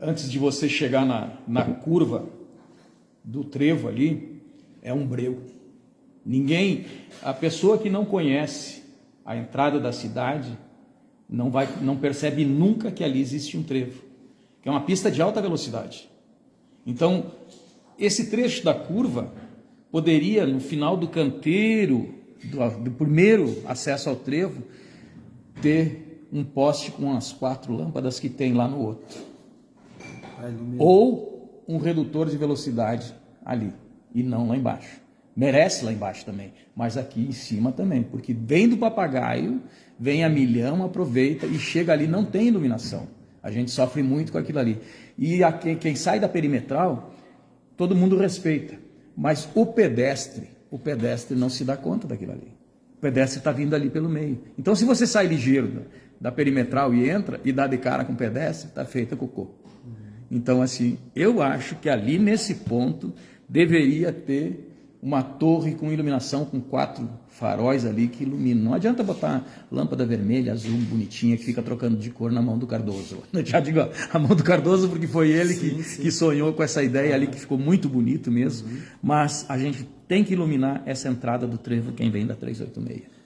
A: antes de você chegar na curva do trevo ali, é um breu. A pessoa que não conhece a entrada da cidade não percebe nunca que ali existe um trevo, que é uma pista de alta velocidade. Então, esse trecho da curva poderia, no final do canteiro, do primeiro acesso ao trevo, ter um poste com as 4 lâmpadas que tem lá no outro. Ou um redutor de velocidade ali, e não lá embaixo. Merece lá embaixo também, mas aqui em cima também, porque vem do Papagaio, vem a milhão, aproveita e chega ali, não tem iluminação. A gente sofre muito com aquilo ali. E quem sai da perimetral, todo mundo respeita, mas o pedestre não se dá conta daquilo ali. O pedestre está vindo ali pelo meio. Então, se você sai ligeiro da perimetral e entra e dá de cara com o pedestre, está feita cocô. Então, assim, eu acho que ali nesse ponto deveria ter uma torre com iluminação, com 4 faróis ali que iluminam. Não adianta botar lâmpada vermelha, azul, bonitinha, que fica trocando de cor na mão do Cardoso. Eu já digo a mão do Cardoso, porque foi ele que sonhou com essa ideia ali, que ficou muito bonito mesmo. Mas a gente tem que iluminar essa entrada do trevo, quem vem da 386.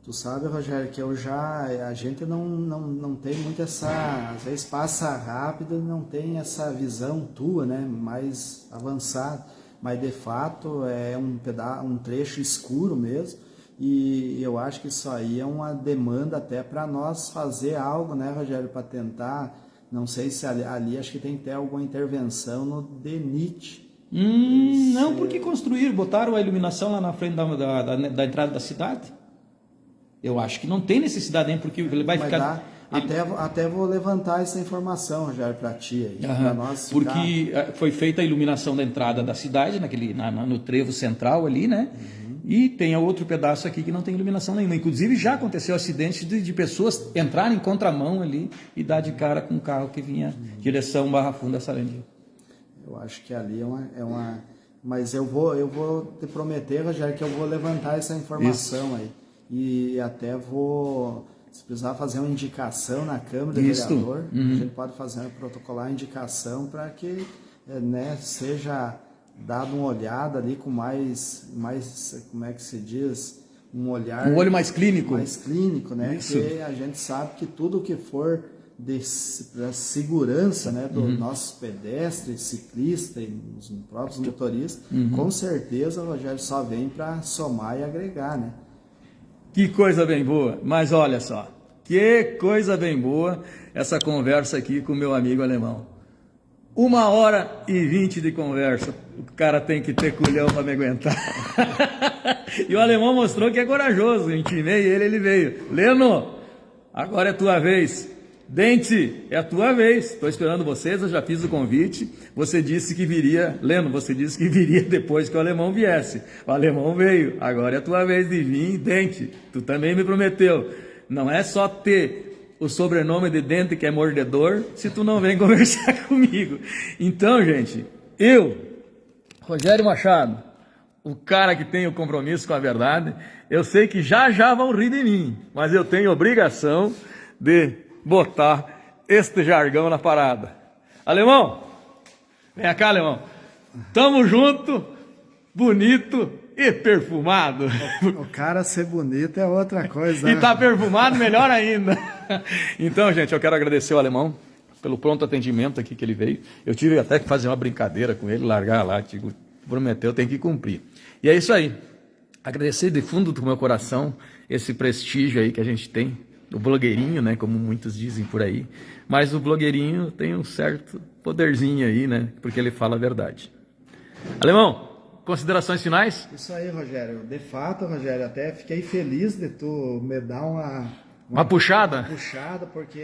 B: Tu sabe, Rogério, que a gente não tem muito essa, às vezes passa rápido e não tem essa visão tua, né, mais avançada, mas de fato é um trecho escuro mesmo, e eu acho que isso aí é uma demanda até para nós fazer algo, né, Rogério, para tentar, não sei se ali acho que tem que ter alguma intervenção no DENIT.
A: Não, porque construíram, botaram a iluminação lá na frente da entrada da cidade. Eu acho que não tem necessidade nem, porque ele vai ficar...
B: Até vou levantar essa informação, Rogério, para ti aí. Pra nós
A: porque foi feita a iluminação da entrada da cidade, no trevo central ali, né? E tem outro pedaço aqui que não tem iluminação nenhuma. Inclusive já aconteceu acidente de pessoas entrarem em contramão ali e dar de cara com um carro que vinha direção Barra Funda, Sarandi.
B: Eu acho que ali é uma... Mas eu vou te prometer, Rogério, que eu vou levantar essa informação aí. E até vou, se precisar fazer uma indicação na Câmara do Vereador, a gente pode protocolar a indicação para que, né, seja dado uma olhada ali com mais, como é que se diz, um olho
A: mais clínico.
B: Mais clínico, né?
A: Isso.
B: Porque a gente sabe que tudo que for da segurança, né, dos nossos pedestres, ciclistas e os próprios motoristas, com certeza, Rogério, só vem para somar e agregar, né?
A: Que coisa bem boa, mas olha só, que coisa bem boa essa conversa aqui com o meu amigo alemão. 1h20 de conversa, o cara tem que ter culhão para me aguentar. E o alemão mostrou que é corajoso, intimei ele veio. Leno, agora é tua vez. Dente, é a tua vez. Estou esperando vocês, eu já fiz o convite. Você disse que viria, Leno, você disse que viria depois que o alemão viesse. O alemão veio, agora é a tua vez de vir. Dente, tu também me prometeu. Não é só ter o sobrenome de Dente, que é mordedor, se tu não vem conversar comigo. Então, gente, eu, Rogério Machado, o cara que tem o compromisso com a verdade, eu sei que já vão rir de mim, mas eu tenho obrigação de botar este jargão na parada. Alemão, vem cá, alemão. Tamo junto, bonito e perfumado.
B: O cara ser bonito é outra coisa, né?
A: E tá perfumado, melhor ainda. Então, gente, eu quero agradecer o alemão pelo pronto atendimento aqui que ele veio. Eu tive até que fazer uma brincadeira com ele, largar lá, tipo, prometeu, tem que cumprir. E é isso aí. Agradecer de fundo do meu coração esse prestígio aí que a gente tem, do blogueirinho, né, como muitos dizem por aí. Mas o blogueirinho tem um certo poderzinho aí, né, porque ele fala a verdade. Alemão, considerações finais?
B: Isso aí, Rogério. De fato, Rogério, até fiquei feliz de tu me dar
A: uma puxada?
B: Uma puxada, porque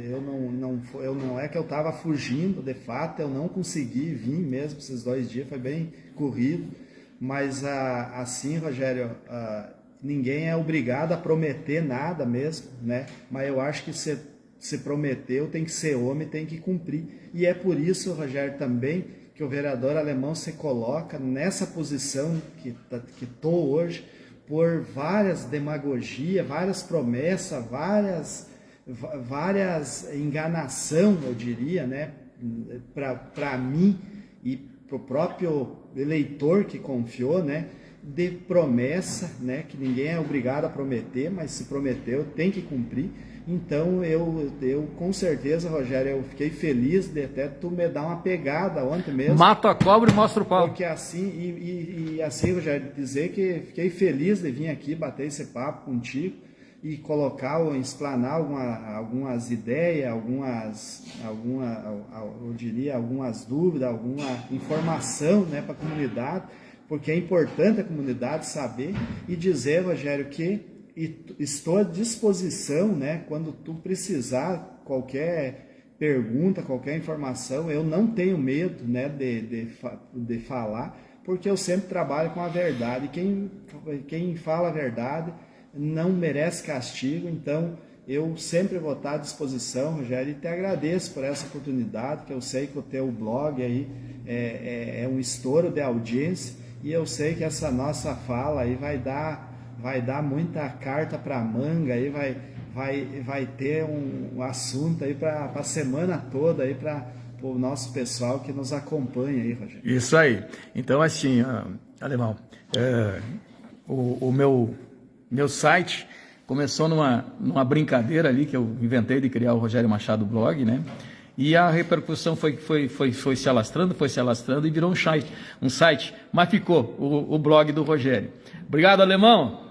B: eu não é que eu estava fugindo, de fato, eu não consegui vir mesmo esses 2 dias, foi bem corrido. Mas assim, Rogério, ninguém é obrigado a prometer nada mesmo, né? Mas eu acho que se prometeu, tem que ser homem, tem que cumprir. E é por isso, Rogério, também que o vereador alemão se coloca nessa posição que estou hoje, por várias demagogias, várias promessas, várias enganação, eu diria, né? Para mim e para o próprio eleitor que confiou, né, de promessa, né, que ninguém é obrigado a prometer, mas se prometeu, tem que cumprir. Então eu com certeza, Rogério, eu fiquei feliz de até tu me dar uma pegada ontem mesmo.
A: Mata a cobra e mostra o pau.
B: Porque assim, e assim, Rogério, dizer que fiquei feliz de vir aqui bater esse papo contigo e colocar ou explanar algumas ideias, eu diria, algumas dúvidas, alguma informação, né, para a comunidade, porque é importante a comunidade saber e dizer, Rogério, que estou à disposição, né, quando tu precisar qualquer pergunta, qualquer informação, eu não tenho medo, né, de falar, porque eu sempre trabalho com a verdade. Quem fala a verdade não merece castigo, então eu sempre vou estar à disposição, Rogério, e te agradeço por essa oportunidade, que eu sei que o teu blog aí é um estouro de audiência, e eu sei que essa nossa fala aí vai dar muita carta para manga, aí vai ter um assunto aí para a semana toda aí para o nosso pessoal que nos acompanha aí, Rogério.
A: Isso aí. Então, assim, alemão, o meu site começou numa brincadeira ali que eu inventei de criar o Rogério Machado Blog, né? E a repercussão foi se alastrando e virou um site, mas ficou o blog do Rogério. Obrigado, alemão.